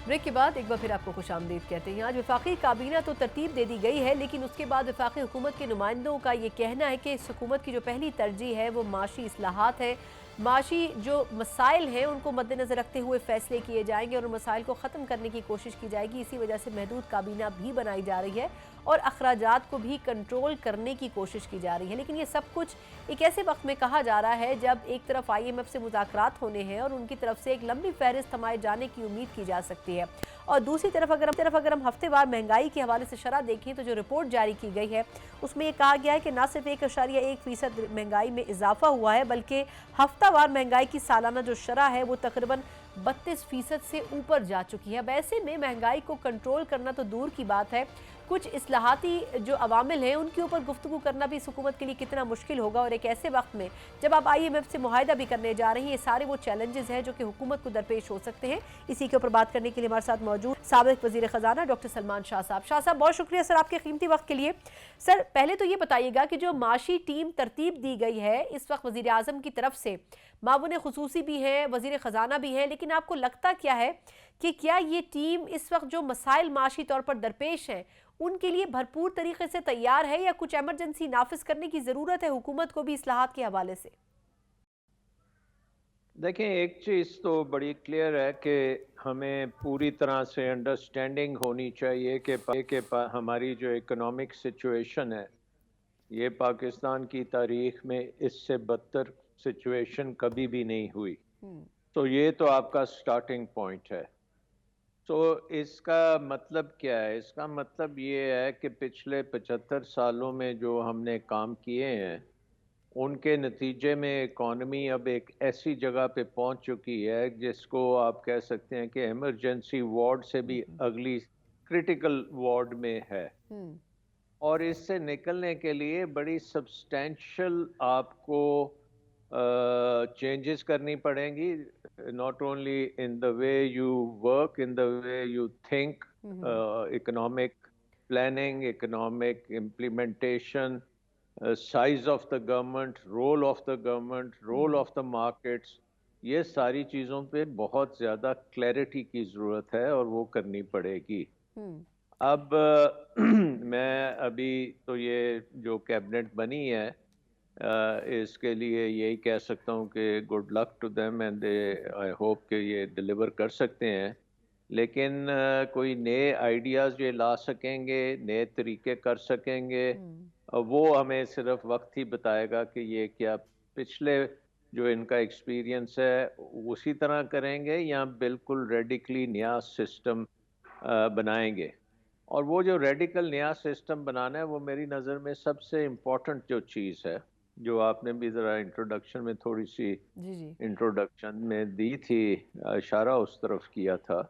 ब्रेक के बाद एक बार फिर आपको खुशामदीद कहते हैं। आज वफाकी काबीना तो तरतीब दे दी गई है, लेकिन उसके बाद वफाकी हुकूमत के नुमाइंदों का ये कहना है कि इस हुकूमत की जो पहली तरजीह है वो माशी इस्लाहात है। माशी जो मसाइल हैं उनको मद्देनज़र रखते हुए फैसले किए जाएंगे और उन मसाइल को ख़त्म करने की कोशिश की जाएगी। इसी वजह से महदूद काबीना भी बनाई जा रही है और अखराजात को भी कंट्रोल करने की कोशिश की जा रही है। लेकिन ये सब कुछ एक ऐसे वक्त में कहा जा रहा है जब एक तरफ IMF से मुज़ाकरात होने हैं और उनकी तरफ से एक लंबी फहरिस्त थमाए जाने की उम्मीद की जा सकती है, और दूसरी तरफ अगर हम हफ्तेवार महंगाई के हवाले से शरह देखें तो जो रिपोर्ट जारी की गई है उसमें यह कहा गया है कि न सिर्फ 1.1% महंगाई में इजाफा हुआ है, बल्कि हफ्तावार महंगाई की सालाना जो शरह है वो तकरीबन 32% से ऊपर जा चुकी है। अब ऐसे में महंगाई को कंट्रोल करना तो दूर की बात है, कुछ इस्लाहाती जो अवामिल हैं उनके ऊपर गुफ्तगू करना भी इस हुकूमत के लिए कितना मुश्किल होगा। और एक ऐसे वक्त में जब आप IMF से मुआहदा भी करने जा रही हैं, ये सारे वो चैलेंजेस हैं जो कि हुकूमत को दरपेश हो सकते हैं। इसी के ऊपर बात करने के लिए हमारे साथ मौजूद साबिक वज़ीर ख़जाना डॉक्टर सलमान शाह साहब। शाह साहब, बहुत शुक्रिया सर आपके कीमती वक्त के लिए। सर, पहले तो ये बताइएगा कि जो माशी टीम तरतीब दी गई है इस वक्त वज़ीर आज़म की तरफ से, मामून खुसूसी भी हैं, वज़ीर ख़जाना भी हैं, लेकिन आपको लगता क्या है कि क्या ये टीम इस वक्त जो मसाइल माशी तौर पर दरपेश हैं उनके लिए भरपूर तरीके से तैयार है, या कुछ एमरजेंसी नाफिज करने की ज़रूरत है हुकूमत को भी इस्लाहात के हवाले से? देखें, एक चीज़ तो बड़ी क्लियर है कि हमें पूरी तरह से अंडरस्टैंडिंग होनी चाहिए कि हमारी जो इकोनॉमिक सिचुएशन है, ये पाकिस्तान की तारीख में इससे बदतर सिचुएशन कभी भी नहीं हुई। तो ये तो आपका स्टार्टिंग पॉइंट है। तो इसका मतलब क्या है? इसका मतलब ये है कि पिछले 75 सालों में जो हमने काम किए हैं उनके नतीजे में इकॉनमी अब एक ऐसी जगह पे पहुंच चुकी है जिसको आप कह सकते हैं कि इमरजेंसी वार्ड से भी अगली क्रिटिकल वार्ड में है। और इससे निकलने के लिए बड़ी सब्सटेंशियल आपको चेंजेस करनी पड़ेंगी, not only in the way you work, in the way you think, economic planning, economic implementation, size of the government, role of the government, role of the markets, ये सारी चीज़ों पे बहुत ज़्यादा क्लैरिटी की ज़रूरत है और वो करनी पड़ेगी। अब मैं अभी तो ये जो कैबिनेट बनी है इसके लिए यही कह सकता हूँ कि good luck to them and they I hope कि ये डिलीवर कर सकते हैं। लेकिन कोई नए आइडियाज़ ये ला सकेंगे, नए तरीके कर सकेंगे, वो हमें सिर्फ वक्त ही बताएगा कि ये क्या पिछले जो इनका एक्सपीरियंस है उसी तरह करेंगे या बिल्कुल रेडिकली नया सिस्टम बनाएंगे। और वो जो रेडिकल नया सिस्टम बनाना है वो मेरी नज़र में सबसे इम्पोर्टेंट जो चीज़ है, जो आपने भी ज़रा इंट्रोडक्शन में थोड़ी सी इंट्रोडक्शन में दी थी, इशारा उस तरफ किया था,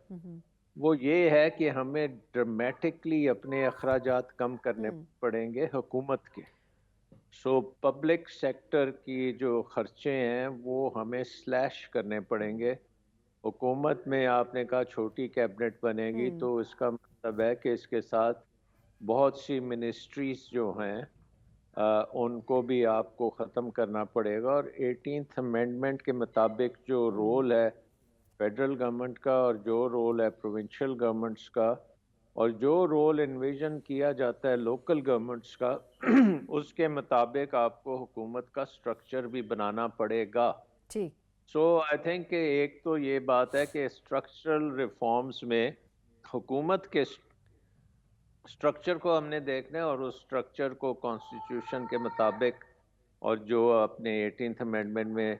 वो ये है कि हमें ड्रामेटिकली अपने अखराजात कम करने पड़ेंगे हुकूमत के। सो पब्लिक सेक्टर की जो खर्चे हैं वो हमें स्लैश करने पड़ेंगे। हुकूमत में आपने कहा छोटी कैबिनेट बनेगी, तो इसका मतलब है कि इसके साथ बहुत सी मिनिस्ट्रीज जो हैं उनको भी आपको ख़त्म करना पड़ेगा। और 18th अमेंडमेंट के मुताबिक जो रोल है फेडरल गवर्नमेंट का और जो रोल है प्रोविंशियल गवर्नमेंट्स का और जो रोल इन्विजन किया जाता है लोकल गवर्नमेंट्स का उसके मुताबिक आपको हुकूमत का स्ट्रक्चर भी बनाना पड़ेगा। ठीक। सो आई थिंक एक तो ये बात है कि स्ट्रक्चरल रिफॉर्म्स में हुकूमत के स्ट्रक्चर को हमने देखना है और उस स्ट्रक्चर को कॉन्स्टिट्यूशन के मुताबिक और जो अपने 18th अमेंडमेंट में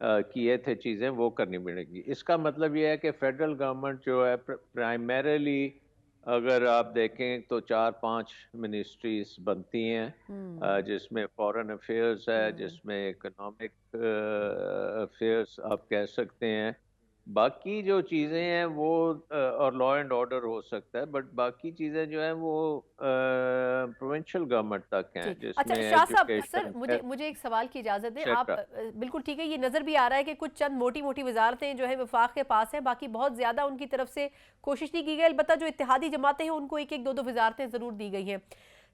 किए थे चीज़ें वो करनी पड़ेगी। इसका मतलब ये है कि फेडरल गवर्नमेंट जो है प्राइमरीली अगर आप देखें तो 4-5 मिनिस्ट्रीज बनती हैं, जिसमें फॉरेन अफेयर्स है, जिसमें इकोनॉमिक अफेयर्स आप कह सकते हैं। बाकी जो चीज़ें हैं वो और लॉ एंड ऑर्डर हो सकता है, बट बाकी चीज़ें जो हैं वो प्रोविंशियल गवर्नमेंट तक हैं, ठीक। अच्छा जिसमें शाह साहब, सर एजुकेशन, मुझे मुझे एक सवाल की इजाज़त दें आप। एक्सेट्रा। बिल्कुल ठीक है, ये नज़र भी आ रहा है कि कुछ चंद मोटी मोटी वजारतें जो है वफाक के पास हैं, बाकी बहुत ज़्यादा उनकी तरफ से कोशिश नहीं की गई। अलबत्ता जो इत्तेहादी जमातें हैं उनको एक एक दो दो वजारतें ज़रूर दी गई हैं।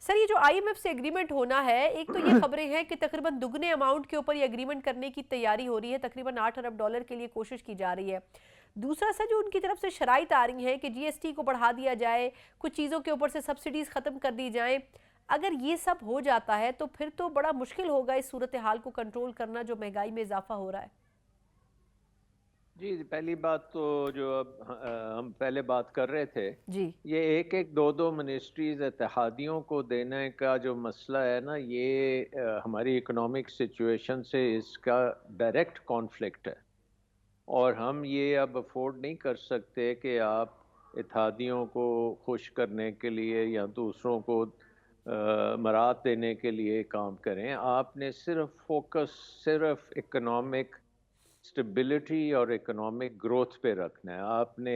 सर ये जो IMF से एग्रीमेंट होना है, एक तो ये खबरें हैं कि तकरीबन दुगने अमाउंट के ऊपर ये एग्रीमेंट करने की तैयारी हो रही है, तकरीबन 8 अरब डॉलर के लिए कोशिश की जा रही है। दूसरा सर जो उनकी तरफ से शराइत आ रही हैं कि GST को बढ़ा दिया जाए, कुछ चीज़ों के ऊपर से सब्सिडीज़ ख़त्म कर दी जाएं। अगर ये सब हो जाता है तो फिर तो बड़ा मुश्किल होगा इस सूरत हाल को कंट्रोल करना जो महंगाई में इजाफा हो रहा है। जी, पहली बात तो जो अब हम पहले बात कर रहे थे, जी। ये एक एक दो दो मिनिस्ट्रीज इत्तेहादियों को देने का जो मसला है ना, ये हमारी इकोनॉमिक सिचुएशन से इसका डायरेक्ट कॉन्फ्लिक्ट है। और हम ये अब अफोर्ड नहीं कर सकते कि आप इत्तेहादियों को खुश करने के लिए या दूसरों को मरात देने के लिए काम करें। आपने सिर्फ इकोनॉमिक स्टेबिलिटी और इकोनॉमिक ग्रोथ पे रखना है। आपने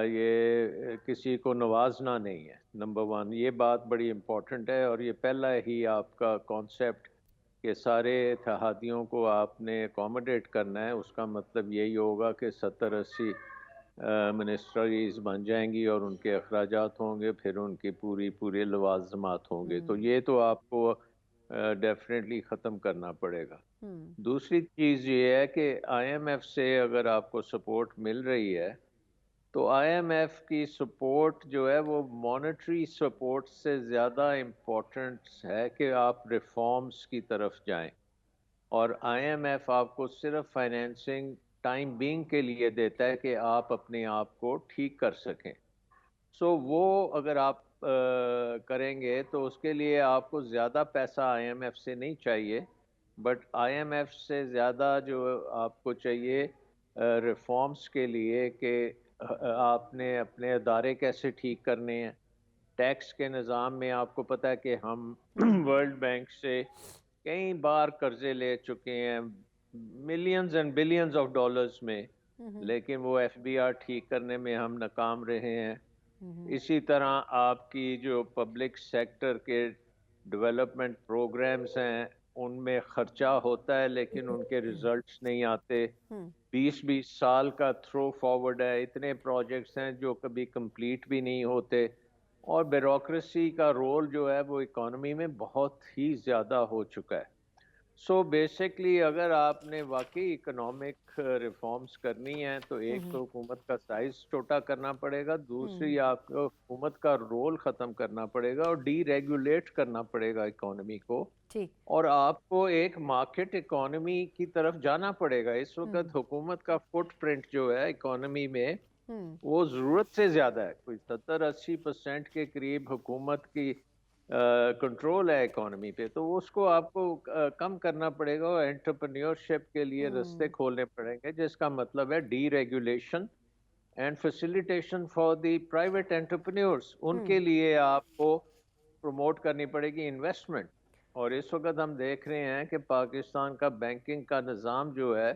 ये किसी को नवाजना नहीं है। नंबर वन, ये बात बड़ी इम्पोर्टेंट है, और ये पहला ही आपका कॉन्सेप्ट कि सारे इत्तेहादियों को आपने अकोमोडेट करना है। उसका मतलब यही होगा कि 70-80 मिनिस्ट्रीज बन जाएंगी और उनके अखराजात होंगे, फिर उनकी पूरे लवाजमात होंगे। तो ये तो आपको डेफिनेटली ख़त्म करना पड़ेगा। दूसरी चीज़ ये है कि IMF से अगर आपको सपोर्ट मिल रही है, तो IMF की सपोर्ट जो है वो मॉनेटरी सपोर्ट से ज़्यादा इम्पोर्टेंट है कि आप रिफॉर्म्स की तरफ जाएं। और IMF आपको सिर्फ फाइनेंसिंग टाइम बीइंग के लिए देता है कि आप अपने आप को ठीक कर सकें। सो वो अगर आप करेंगे तो उसके लिए आपको ज़्यादा पैसा IMF से नहीं चाहिए, बट IMF से ज़्यादा जो आपको चाहिए रिफॉर्म्स के लिए कि आपने अपने अदारे कैसे ठीक करने हैं। टैक्स के निज़ाम में आपको पता है कि हम वर्ल्ड बैंक से कई बार कर्जे ले चुके हैं, millions and billions of dollars में, लेकिन वो FBR ठीक करने में हम नाकाम रहे हैं। इसी तरह आपकी जो पब्लिक सेक्टर के डेवलपमेंट प्रोग्राम्स हैं, उनमें खर्चा होता है लेकिन उनके रिजल्ट्स नहीं आते। 20-20 साल का थ्रो फॉरवर्ड है, इतने प्रोजेक्ट्स हैं जो कभी कंप्लीट भी नहीं होते। और ब्यूरोक्रेसी का रोल जो है वो इकोनॉमी में बहुत ही ज़्यादा हो चुका है। सो बेसिकली अगर आपने वाकई इकोनॉमिक रिफॉर्म्स करनी है तो एक तो हुकूमत का साइज छोटा करना पड़ेगा, दूसरी आपको हुकूमत का रोल ख़त्म करना पड़ेगा और डीरेगुलेट करना पड़ेगा इकोनॉमी को। ठीक। और आपको एक मार्केट इकोनॉमी की तरफ जाना पड़ेगा। इस वक्त हुकूमत का फुटप्रिंट जो है इकोनॉमी में वो ज़रूरत से ज़्यादा है। कोई 70-80% के करीब हुकूमत की कंट्रोल है इकोनॉमी पे, तो उसको आपको कम करना पड़ेगा और एंटरप्रेन्योरशिप के लिए रास्ते खोलने पड़ेंगे, जिसका मतलब है deregulation and facilitation for the private entrepreneurs. उनके लिए आपको प्रमोट करनी पड़ेगी इन्वेस्टमेंट। और इस वक्त हम देख रहे हैं कि पाकिस्तान का बैंकिंग का निज़ाम जो है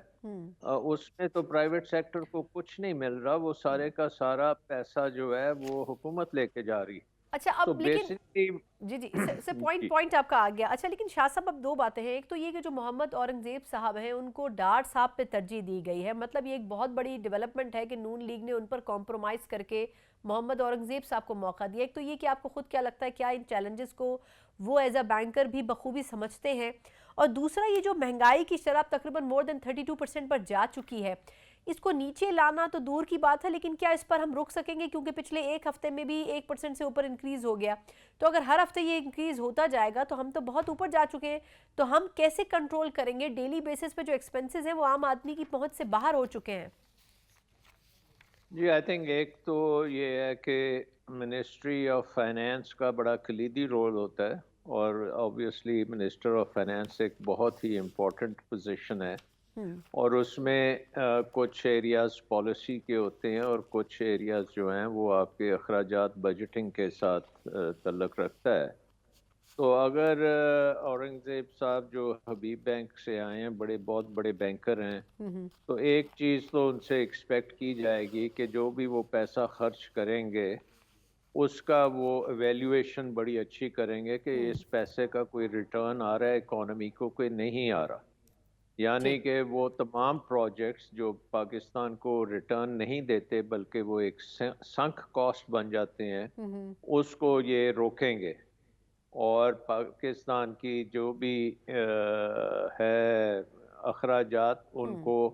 उसमें तो प्राइवेट सेक्टर को कुछ नहीं मिल रहा। वो सारे का सारा पैसा जो है वो हुकूमत लेके जा रही है। अच्छा तो अब लेकिन बेसिकली जी जी सर पॉइंट जी, पॉइंट आपका आ गया। अच्छा लेकिन शाह साहब अब दो बातें हैं। एक तो ये कि जो मोहम्मद औरंगजेब साहब हैं उनको डार साहब पे तरजीह दी गई है, मतलब ये एक बहुत बड़ी डेवलपमेंट है कि नून लीग ने उन पर कॉम्प्रोमाइज़ करके मोहम्मद औरंगजेब साहब को मौका दिया। एक तो ये कि आपको खुद क्या लगता है, क्या इन चैलेंजेस को वो एज अ बैंकर भी बखूबी समझते हैं? और दूसरा ये जो महंगाई की शरह तकरीबन मोर देन 32% पर जा चुकी है, इसको नीचे लाना तो दूर की बात है, लेकिन क्या इस पर हम रुक सकेंगे? क्योंकि पिछले एक हफ्ते में भी 1% से ऊपर इंक्रीज हो गया। तो अगर हर हफ्ते ये इंक्रीज होता जाएगा तो हम तो बहुत ऊपर जा चुके हैं। तो हम कैसे कंट्रोल करेंगे? डेली बेसिस पे जो एक्सपेंसेस हैं वो आम आदमी की पहुंच से बाहर हो चुके हैं। जी, आई थिंक एक तो ये है कि मिनिस्ट्री ऑफ फाइनेंस का बड़ा कलीदी रोल होता है, और ऑब्वियसली मिनिस्टर ऑफ फाइनेंस एक बहुत ही इम्पोर्टेंट पोजीशन है। और उसमें कुछ एरियाज पॉलिसी के होते हैं और कुछ एरियाज जो हैं वो आपके अखराजात बजटिंग के साथ तल्लुक़ रखता है। तो अगर औरंगज़ेब साहब जो हबीब बैंक से आए हैं, बहुत बड़े बैंकर हैं, तो एक चीज़ तो उनसे एक्सपेक्ट की जाएगी कि जो भी वो पैसा खर्च करेंगे, उसका वो इवैल्यूएशन बड़ी अच्छी करेंगे कि इस पैसे का कोई रिटर्न आ रहा है इकोनॉमी को, कोई नहीं आ रहा। यानी जी। कि वो तमाम प्रोजेक्ट्स जो पाकिस्तान को रिटर्न नहीं देते बल्कि वो एक संक कॉस्ट बन जाते हैं, उसको ये रोकेंगे। और पाकिस्तान की जो भी है अखराजात, उनको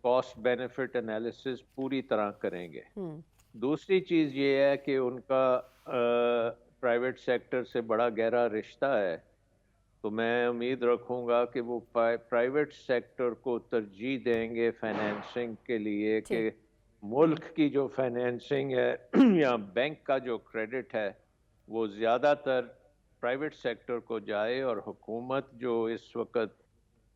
कॉस्ट बेनिफिट एनालिसिस पूरी तरह करेंगे। दूसरी चीज़ ये है कि उनका प्राइवेट सेक्टर से बड़ा गहरा रिश्ता है, तो मैं उम्मीद रखूंगा कि वो प्राइवेट सेक्टर को तरजीह देंगे फाइनेंसिंग के लिए, कि ठीक। मुल्क की जो फाइनेंसिंग है या बैंक का जो क्रेडिट है वो ज़्यादातर प्राइवेट सेक्टर को जाए, और हुकूमत जो इस वक्त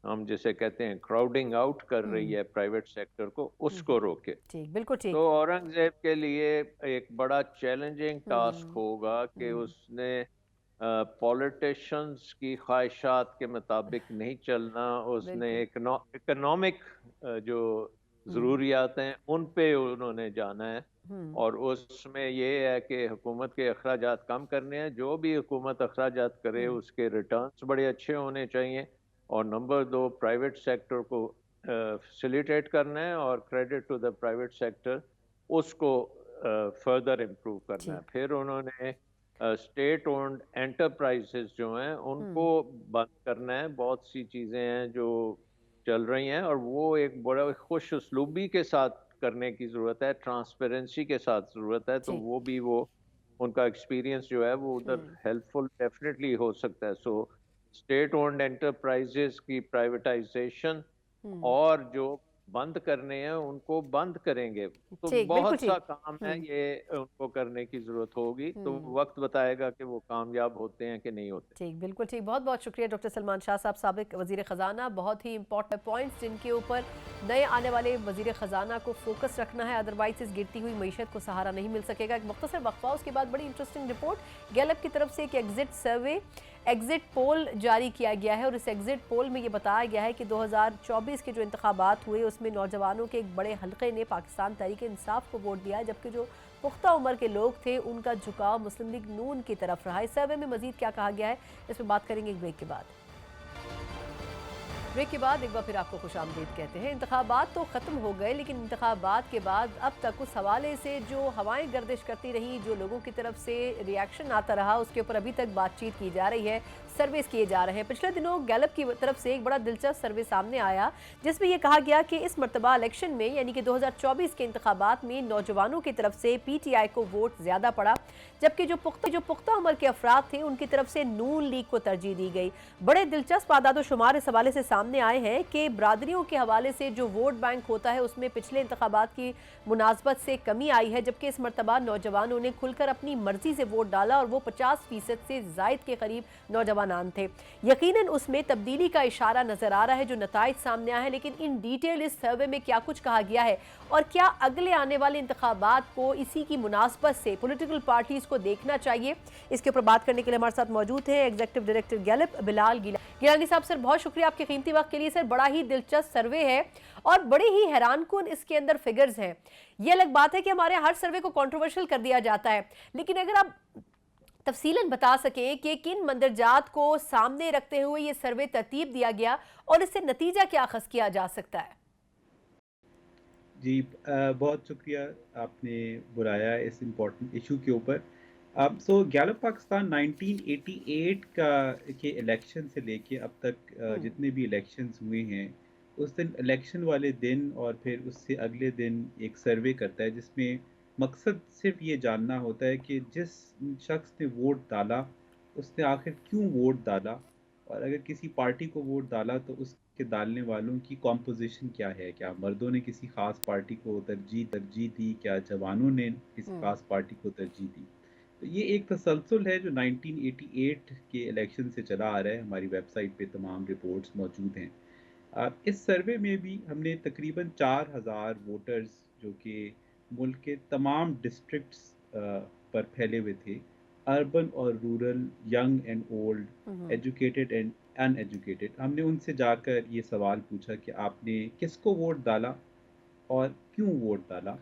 हम जिसे कहते हैं क्राउडिंग आउट कर रही है प्राइवेट सेक्टर को, उसको रोके। ठीक, बिल्कुल ठीक। तो औरंगजेब के लिए एक बड़ा चैलेंजिंग टास्क हम्म। होगा कि उसने पॉलिटिशियंस की ख्वाहिशात के मुताबिक नहीं चलना, उसने बिल्कुल। इकोनॉमिक जो ज़रूरियात हैं उन पे उन्होंने जाना है। और उसमें ये है कि हुकूमत के अखराजात कम करने हैं, जो भी हुकूमत अखराजात करे उसके रिटर्न्स बड़े अच्छे होने चाहिए। और नंबर दो, प्राइवेट सेक्टर को फैसिलिटेट करना है, और credit to the private sector उसको फर्दर इम्प्रूव करना है। ठीक। फिर उन्होंने स्टेट ओन्ड एंटरप्राइजेस जो हैं उनको बंद करना है। बहुत सी चीज़ें हैं जो चल रही हैं, और वो एक बड़ा खुश उसलूबी के साथ करने की ज़रूरत है, ट्रांसपेरेंसी के साथ ज़रूरत है, तो जी। वो उनका एक्सपीरियंस जो है वो उधर हेल्पफुल डेफिनेटली हो सकता है। सो स्टेट ओन्ड एंटरप्राइजेस की प्राइवेटाइजेशन और जो बंद करने हैं उनको बंद करेंगे। तो ठीक, बिल्कुल बहुत सा ठीक। काम है, ये उनको करने की ज़रूरत होगी, तो वक्त बताएगा कि वो कामयाब होते हैं कि नहीं होते। ठीक, बिल्कुल ठीक। बहुत बहुत शुक्रिया डॉक्टर सलमान शाह साहब, साबिक वज़ीर ख़जाना। बहुत ही इंपॉर्टेंट पॉइंट्स जिनके ऊपर नए आने वाले वज़ीर ख़जाना को फोकस रखना है, अदरवाइज इस गिरती हुई मीशत को सहारा नहीं मिल सकेगा। एक मुख्तसर वक्फा, उसके बाद बड़ी इंटरेस्टिंग रिपोर्ट गैलप की तरफ से एक एग्जिट पोल जारी किया गया है, और इस एग्जिट पोल में ये बताया गया है कि 2024 के जो इंतखाबात हुए उसमें नौजवानों के एक बड़े हल्के ने पाकिस्तान तहरीक इंसाफ को वोट दिया है, जबकि जो पुख्ता उम्र के लोग थे उनका झुकाव मुस्लिम लीग नून की तरफ रहा। इस सर्वे में मजीद क्या कहा गया है, इस पर बात करेंगे एक ब्रेक के बाद। ब्रेक के बाद एक बार फिर आपको खुशामदीद कहते हैं। इंतखाबात तो ख़त्म हो गए, लेकिन इंतखाबात के बाद अब तक उस हवाले से जो हवाएं गर्दिश करती रही, जो लोगों की तरफ से रिएक्शन आता रहा, उसके ऊपर अभी तक बातचीत की जा रही है, सर्वेस किए जा रहे हैं। पिछले दिनों गैलप की तरफ से एक बड़ा दिलचस्प सर्वे सामने आया, जिसमें यह कहा गया कि इस मरतबा इलेक्शन में, यानी कि 2024 के इंतखाबात में, नौजवानों की तरफ से PTI को वोट ज़्यादा पड़ा, जबकि जो पुख्ता उम्र के अफराद थे उनकी तरफ से नून लीग को तरजीह दी गई। बड़े दिलचस्प आदाद शुमार इस हवाले से सामने आए हैं कि बरादरियों के हवाले से जो वोट बैंक होता है उसमें पिछले इंतखाबात की मुनासबत से कमी आई है, जबकि इस मरतबा नौजवानों ने खुलकर अपनी मर्जी से वोट डाला, और वो 50% से जायद के करीब नौजवान थे। यकीनन उसमें तब्दीली का इशारा नजर आ रहा है जो नताइज सामने आए हैं, लेकिन इन डिटेल इस सर्वे में क्या कुछ कहा गया है, और क्या अगले आने वाले इंतखाबात को इसी की मुनासबत से पॉलिटिकल पार्टीज को देखना चाहिए, इसके ऊपर बात करने के लिए हमारे साथ मौजूद है executive director Gallup Bilal Gilani साहब। सर, बहुत शुक्रिया आपके कीमती वक्त के लिए। सर, बड़ा ही दिलचस्प सर्वे है और बड़े ही हैरानकुन इसके अंदर फिगर्स हैं। ये अलग बात है कि हमारे हर सर्वे को कंट्रोवर्शियल कर दिया जाता है, लेकिन अगर आप तफसीलन बता सकें कि किन मंदरजात को सामने रखते हुए ये सर्वे तरतीब दिया गया, और इससे नतीजा क्या अखज़ किया जा सकता है। जी, बहुत शुक्रिया आपने बुलाया इस इम्पोर्टेंट इशू के ऊपर। सो गैलप पाकिस्तान 1988 के इलेक्शन से लेके अब तक जितने भी इलेक्शंस हुए हैं, उस दिन इलेक्शन वाले दिन और फिर उससे अगले दिन एक सर्वे करता है, जिसमें मकसद सिर्फ ये जानना होता है कि जिस शख्स ने वोट डाला उसने आखिर क्यों वोट डाला, और अगर किसी पार्टी को वोट डाला तो उसके डालने वालों की कॉम्पोजिशन क्या है, क्या मर्दों ने किसी खास पार्टी को तरजीह दी, क्या जवानों ने किसी खास पार्टी को तरजीह दी। तो ये एक तसलसल है जो 1988 के इलेक्शन से चला आ रहा है। हमारी वेबसाइट पे तमाम रिपोर्ट्स मौजूद हैं। इस सर्वे में भी हमने तकरीबन 4000 वोटर्स जो कि मुल्क के तमाम डिस्ट्रिक्ट्स पर फैले हुए थे, अर्बन और rural, young and old, educated and uneducated, हमने उनसे जाकर ये सवाल पूछा कि आपने किसको वोट डाला और क्यों वोट डाला।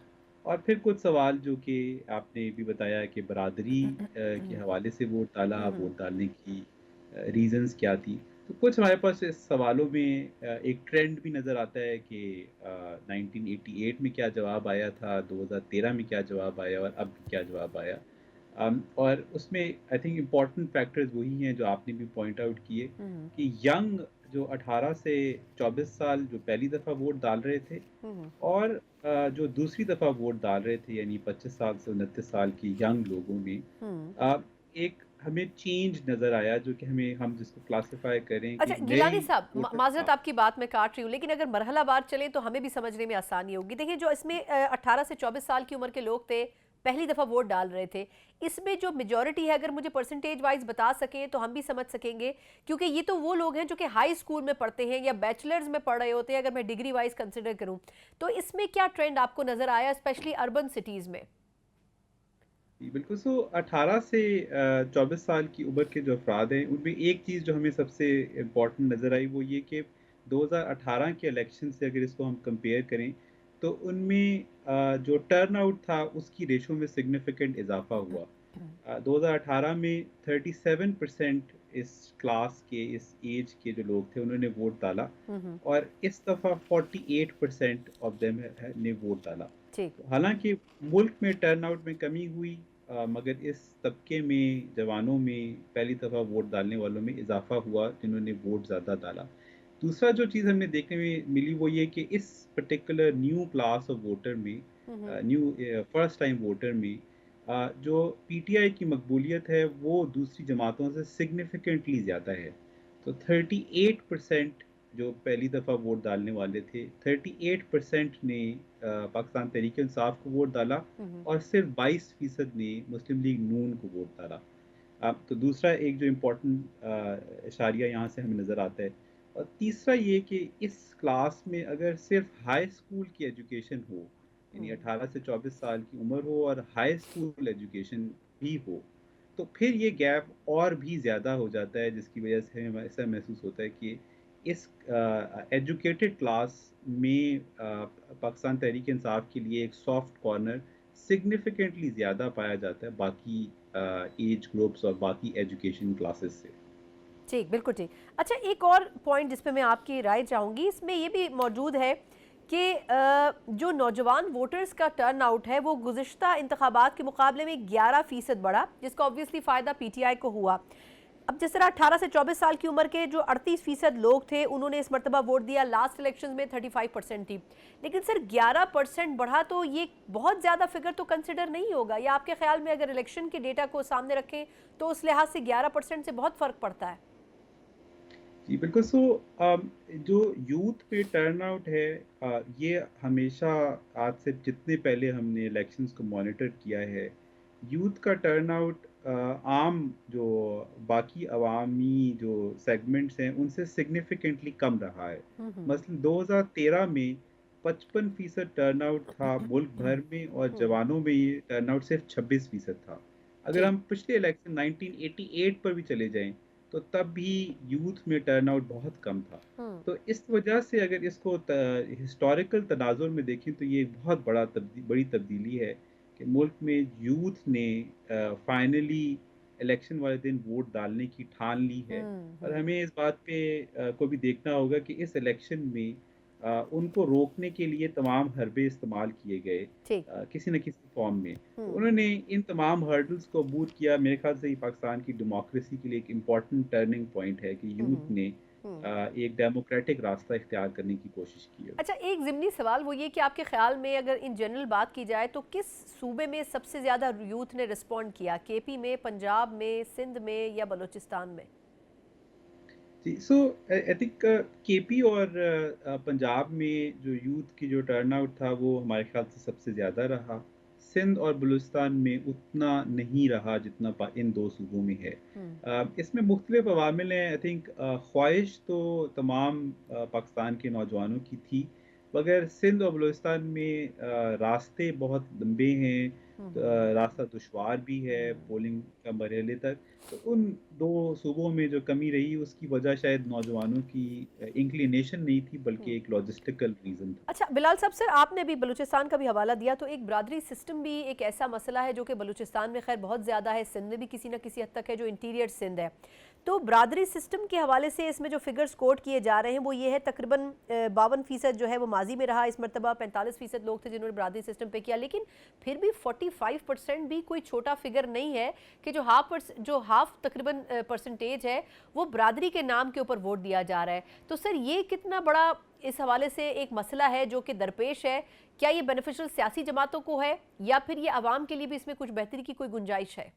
और फिर कुछ सवाल जो कि आपने भी बताया कि बरादरी के हवाले से वोट डाला, वोट डालने की रीज़न्स क्या थी। तो कुछ हमारे पास इस सवालों में एक ट्रेंड भी नज़र आता है कि 1988 में क्या जवाब आया था, 2013 में क्या जवाब आया और अब क्या जवाब आया। और उसमें आई थिंक इम्पोर्टेंट फैक्टर्स वही हैं जो आपने भी पॉइंट आउट किए कि यंग जो 18 से 24 साल जो पहली दफ़ा वोट डाल रहे थे और जो दूसरी दफ़ा वोट डाल रहे थे यानी 25 साल से 29 साल की यंग लोगों में एक हमें चेंज नज़र आया जो कि हम जिसको क्लासिफाई करें कि अच्छा गिलानी नई साहब, वोटर। माजरत आपकी बात मैं काट रही हूँ, लेकिन अगर मरहलावार चले तो हमें भी समझने में आसानी होगी। देखिए, जो इसमें 18 से 24 साल की उम्र के लोग थे, पहली दफ़ा वोट डाल रहे थे, इसमें जो मेजॉरिटी है, अगर मुझे परसेंटेज वाइज बता सकें तो हम भी समझ सकेंगे, क्योंकि ये तो वो लोग हैं जो कि हाई स्कूल में पढ़ते हैं या बैचलर्स में पढ़ रहे होते हैं, अगर मैं डिग्री वाइज कंसिडर करूँ। तो इसमें क्या ट्रेंड आपको नज़र आया, स्पेशली अर्बन सिटीज़ में? जी, बिल्कुल। 18 से 24 साल की उम्र के जो अफ़राद हैं, उनमें एक चीज़ जो हमें सबसे इम्पॉर्टेंट नज़र आई, वो ये कि 2018 के इलेक्शन से अगर इसको हम कंपेयर करें, तो उनमें जो टर्नआउट था, उसकी रेशो में सिग्निफ़िकेंट इज़ाफ़ा हुआ। 2018 में 37% इस क्लास के, इस एज के जो लोग थे, उन्होंने वोट डाला और इस दफ़ा 48% ऑफ देम ने वोट डाला। ठीक। हालाँकि मुल्क में टर्नआउट में कमी हुई, मगर इस तबके में जवानों में पहली दफ़ा वोट डालने वालों में इज़ाफ़ा हुआ जिन्होंने वोट ज़्यादा डाला। दूसरा जो चीज़ हमें देखने में मिली वो ये कि इस particular new class of voter में फर्स्ट टाइम वोटर में जो पीटीआई की मकबूलियत है वो दूसरी जमातों से सिग्निफिकेंटली ज़्यादा है। तो 38% जो पहली दफ़ा वोट डालने वाले थे, 38% ने पाकिस्तान तहरीक-ए-इंसाफ को वोट डाला और सिर्फ 22% ने मुस्लिम लीग नून को वोट डाला। तो दूसरा एक जो इम्पोर्टेंट इशारिया यहाँ से हमें नज़र आता है। और तीसरा ये कि इस क्लास में अगर सिर्फ हाई स्कूल की एजुकेशन हो, यानी 18 से 24 साल की उम्र हो और हाई स्कूल एजुकेशन भी हो, तो फिर ये गैप और भी ज़्यादा हो जाता है, जिसकी वजह से हमें ऐसा महसूस होता है कि इस एजुकेटेड क्लास में पाकिस्तान तहरीक इंसाफ के लिए एक सॉफ्ट कॉर्नर सिग्निफिकेंटली ज़्यादा पाया जाता है बाकी एज ग्रुप्स और बाकी एजुकेशन क्लासेस से। ठीक, बिल्कुल ठीक। अच्छा, एक और पॉइंट जिस पे मैं आपकी राय चाहूँगी, इसमें ये भी मौजूद है कि जो नौजवान वोटर्स का टर्न आउट है वो गुज़िश्ता इंतखाबात के मुकाबले में 11% बढ़ा, जिसका ऑब्वियसली फ़ायदा पीटीआई को हुआ। अब जिस तरह 18 से 24 साल की उम्र के जो 38% लोग थे, उन्होंने इस मरतबा वोट दिया, लास्ट इलेक्शन में 35% थी, लेकिन सर 11% बढ़ा, तो ये बहुत ज़्यादा फिगर तो कंसिडर नहीं होगा, या आपके ख्याल में अगर इलेक्शन के डेटा को सामने रखें तो उस लिहाज से 11% से बहुत फ़र्क पड़ता है? जी, बिल्कुल। जो यूथ पे टर्नआउट है, ये हमेशा आज से जितने पहले हमने इलेक्शंस को मॉनिटर किया है, यूथ का टर्नआउट आम जो बाकी अवामी जो सेगमेंट्स हैं उनसे सिग्निफिकेंटली कम रहा है। मसलन 2013 में 55% टर्नआउट था मुल्क भर में और जवानों में ये टर्नआउट सिर्फ 26% था। अगर ठीक। हम पिछले इलेक्शन 1988 पर भी चले जाएं, तो तब भी यूथ में टर्नआउट बहुत कम था। हम्म। तो इस वजह से अगर इसको हिस्टोरिकल तनाजुर में देखें तो ये एक बहुत बड़ी तब्दीली है कि मुल्क में यूथ ने फाइनली इलेक्शन वाले दिन वोट डालने की ठान ली है। और हम्म। हमें इस बात पे को भी देखना होगा कि इस इलेक्शन में उनको रोकने के लिए तमाम हरबे इस्तेमाल किए गए ठीक। किसी न किसी फॉर्म में। तो हम्म। उन्होंने इन तमाम हर्डल्स को अबूर किया। मेरे ख्याल से ये पाकिस्तान की डेमोक्रेसी के लिए एक इम्पॉर्टेंट टर्निंग पॉइंट है कि यूथ हम्म। ने हम्म। एक डेमोक्रेटिक रास्ता इख्तियार करने की कोशिश की है। अच्छा, एक ज़िमनी सवाल वो ये कि आपके ख्याल में अगर इन जनरल बात की जाए तो किस सूबे में सबसे ज़्यादा यूथ ने रिस्पॉन्ड किया, केपी में, पंजाब में, सिंध में या बलूचिस्तान में? जी, आई थिंक केपी और पंजाब में जो यूथ की जो टर्नआउट था वो हमारे ख्याल से सबसे ज़्यादा रहा। सिंध और बलूचिस्तान में उतना नहीं रहा जितना इन दो सूबों में है। इसमें मुख्तलिफ अवामिल हैं। आई थिंक ख्वाहिश तो तमाम पाकिस्तान के नौजवानों की थी, मगर सिंध और बलूचिस्तान में रास्ते बहुत लंबे हैं, रास्ता दुश्वार भी है पोलिंग का मरहले तक। तो उन दो सूबों में जो कमी रही उसकी वजह शायद नौजवानों की इंक्लिनेशन नहीं थी, बल्कि एक लॉजिस्टिकल रीज़न था। अच्छा बिलाल साहब, सर आपने भी बलूचिस्तान का भी हवाला दिया, तो एक बरादरी सिस्टम भी एक ऐसा मसला है जो कि बलूचिस्तान में खैर बहुत ज़्यादा है, सिंध में भी किसी न किसी हद तक है, जो इंटीरियर सिंध है। तो बरादरी सिस्टम के हवाले से इसमें जो फिगर्स कोट किए जा रहे हैं वो ये है, तकरीबन 52% जो है वो माजी में रहा, इस मरतबा 45% लोग थे जिन्होंने बरादरी सिस्टम पे किया, लेकिन फिर भी 45% भी कोई छोटा फिगर नहीं है कि जो हाफ तकरीबन परसेंटेज है वो बरादरी के नाम के ऊपर वोट दिया जा रहा है। तो सर ये कितना बड़ा इस हवाले से एक मसला है जो कि दरपेश है? क्या ये बेनिफिशियल सियासी जमातों को है या फिर ये आवाम के लिए भी इसमें कुछ बेहतरी की कोई गुंजाइश है?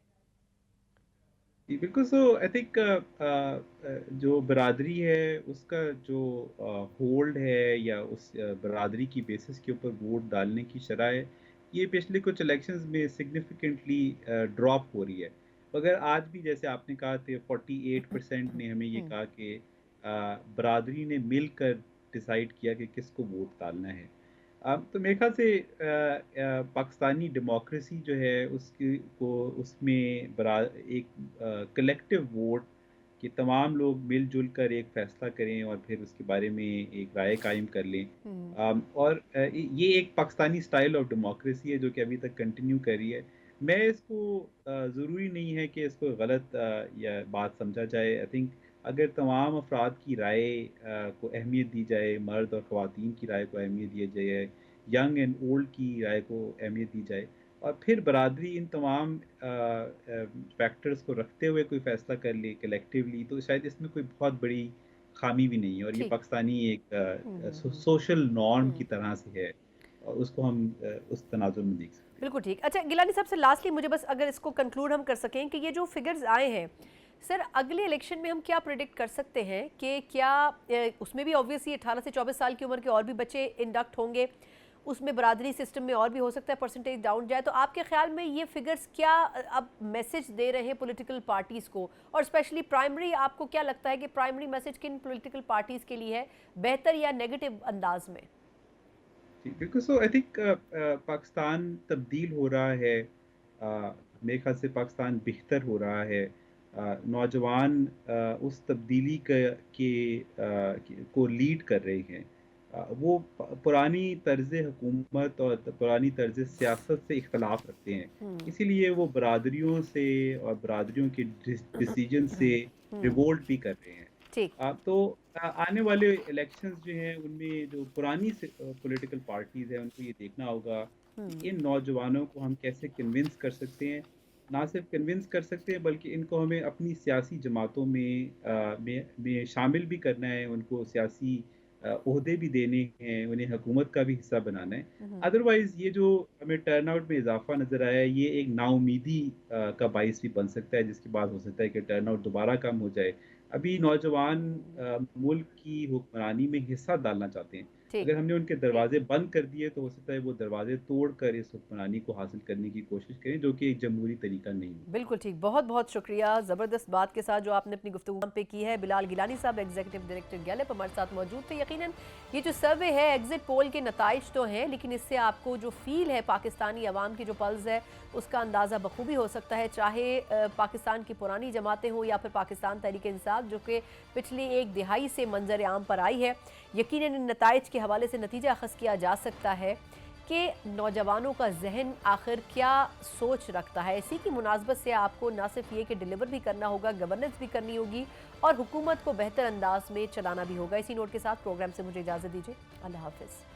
बिल्कुल। सो आई थिंक जो बरादरी है उसका जो होल्ड है या उस बरादरी की बेसिस के ऊपर वोट डालने की शरह है, ये पिछले कुछ इलेक्शंस में सिग्निफिकेंटली ड्रॉप हो रही है। मगर आज भी जैसे आपने कहा थे 48% ने हमें ये कहा कि बरादरी ने मिलकर डिसाइड किया कि किसको वोट डालना है। तो मेरे ख्याल से पाकिस्तानी डेमोक्रेसी जो है उसकी को उसमें एक कलेक्टिव वोट कि तमाम लोग मिलजुल कर एक फ़ैसला करें और फिर उसके बारे में एक राय कायम कर लें। और ये एक पाकिस्तानी स्टाइल ऑफ डेमोक्रेसी है जो कि अभी तक कंटिन्यू कर रही है। मैं इसको ज़रूरी नहीं है कि इसको गलत या बात समझा जाए। आई थिंक अगर तमाम अफराद की राय को अहमियत दी जाए, मर्द और ख़वातीन की राय को अहमियत दी जाए, यंग एंड ओल्ड की राय को अहमियत दी जाए और फिर बरादरी इन तमाम फैक्टर्स को रखते हुए कोई फ़ैसला कर ले कलेक्टिवली, तो शायद इसमें कोई बहुत बड़ी खामी भी नहीं है। और ये ठीक। पाकिस्तानी एक सोशल नॉर्म की तरह से है और उसको हम उस तनाजुर में देख सकते हैं। बिल्कुल ठीक। अच्छा गिलानी साहब से लास्टली मुझे बस अगर इसको कंक्लूड हम कर सकें कि ये जो फिगर्स आए हैं सर, अगले इलेक्शन में हम क्या प्रेडिक्ट कर सकते हैं कि क्या उसमें भी ऑब्वियसली 18 से 24 साल की उम्र के और भी बच्चे इंडक्ट होंगे, उसमें बरादरी सिस्टम में और भी हो सकता है परसेंटेज डाउन जाए, तो आपके ख्याल में ये फिगर्स क्या अब मैसेज दे रहे हैं पॉलिटिकल पार्टीज़ को? और स्पेशली प्राइमरी, आपको क्या लगता है कि प्राइमरी मैसेज किन पॉलिटिकल पार्टीज़ के लिए है, बेहतर या नेगेटिव अंदाज में? बिल्कुल। सो आई थिंक पाकिस्तान तब्दील हो रहा है। मेरे ख्याल से पाकिस्तान बेहतर हो रहा है। नौजवान उस तब्दीली को लीड कर रहे हैं। वो पुरानी तर्ज हुकूमत और पुरानी तर्ज सियासत से इख्तलाफ रखते हैं, इसीलिए वो बरादरियों से और बरादरियों के डिसीजन से रिवोल्ट भी कर रहे हैं। ठीक। तो आने वाले इलेक्शंस जो हैं उनमें जो पुरानी पॉलिटिकल पार्टीज हैं उनको ये देखना होगा कि इन नौजवानों को हम कैसे कन्विंस कर सकते हैं। ना सिर्फ कन्विंस कर सकते हैं बल्कि इनको हमें अपनी सियासी जमातों में शामिल भी करना है, उनको सियासी ओहदे भी देने हैं, उन्हें हुकूमत का भी हिस्सा बनाना है। अदरवाइज़ ये जो हमें टर्नआउट में इजाफा नज़र आया है ये एक नाउमीदी का बाइस भी बन सकता है, जिसके बाद हो सकता है कि टर्नआउट दोबारा कम हो जाए। अभी नौजवान मुल्क की हुक्मरानी में हिस्सा डालना चाहते हैं। अगर हमने उनके दरवाजे बंद कर दिए तो हो सकता है वो दरवाजे तोड़कर इस हुक्मरानी को हासिल करने की कोशिश करें, जो कि एक जमहूरी तरीका नहीं है। बिल्कुल ठीक। बहुत बहुत शुक्रिया ज़बरदस्त बात के साथ जो आपने अपनी गुफ्तगू पे की है। बिलाल गिलानी साहब एग्जीक्यूटिव डायरेक्टर गैलेप हमारे साथ मौजूद थे। यकीनन ये जो सर्वे है एग्जिट पोल के नताइज तो हैं, लेकिन इससे आपको जो फील है पाकिस्तानी अवाम की जो पल्स है उसका अंदाज़ा बखूबी हो सकता है, चाहे पाकिस्तान की पुरानी जमातें हों या फिर पाकिस्तान तहरीक इंसाफ जो कि पिछली एक दिहाई से मंजर आम पर आई है। यकीनन इन नताइज के हवाले से नतीजा अखज़ किया जा सकता है कि नौजवानों का जहन आखिर क्या सोच रखता है। इसी की मुनासबत से आपको ना सिर्फ ये कि डिलीवर भी करना होगा, गवर्नेंस भी करनी होगी और हुकूमत को बेहतर अंदाज में चलाना भी होगा। इसी नोट के साथ प्रोग्राम से मुझे इजाज़त दीजिए। अल्लाह हाफ़िज़।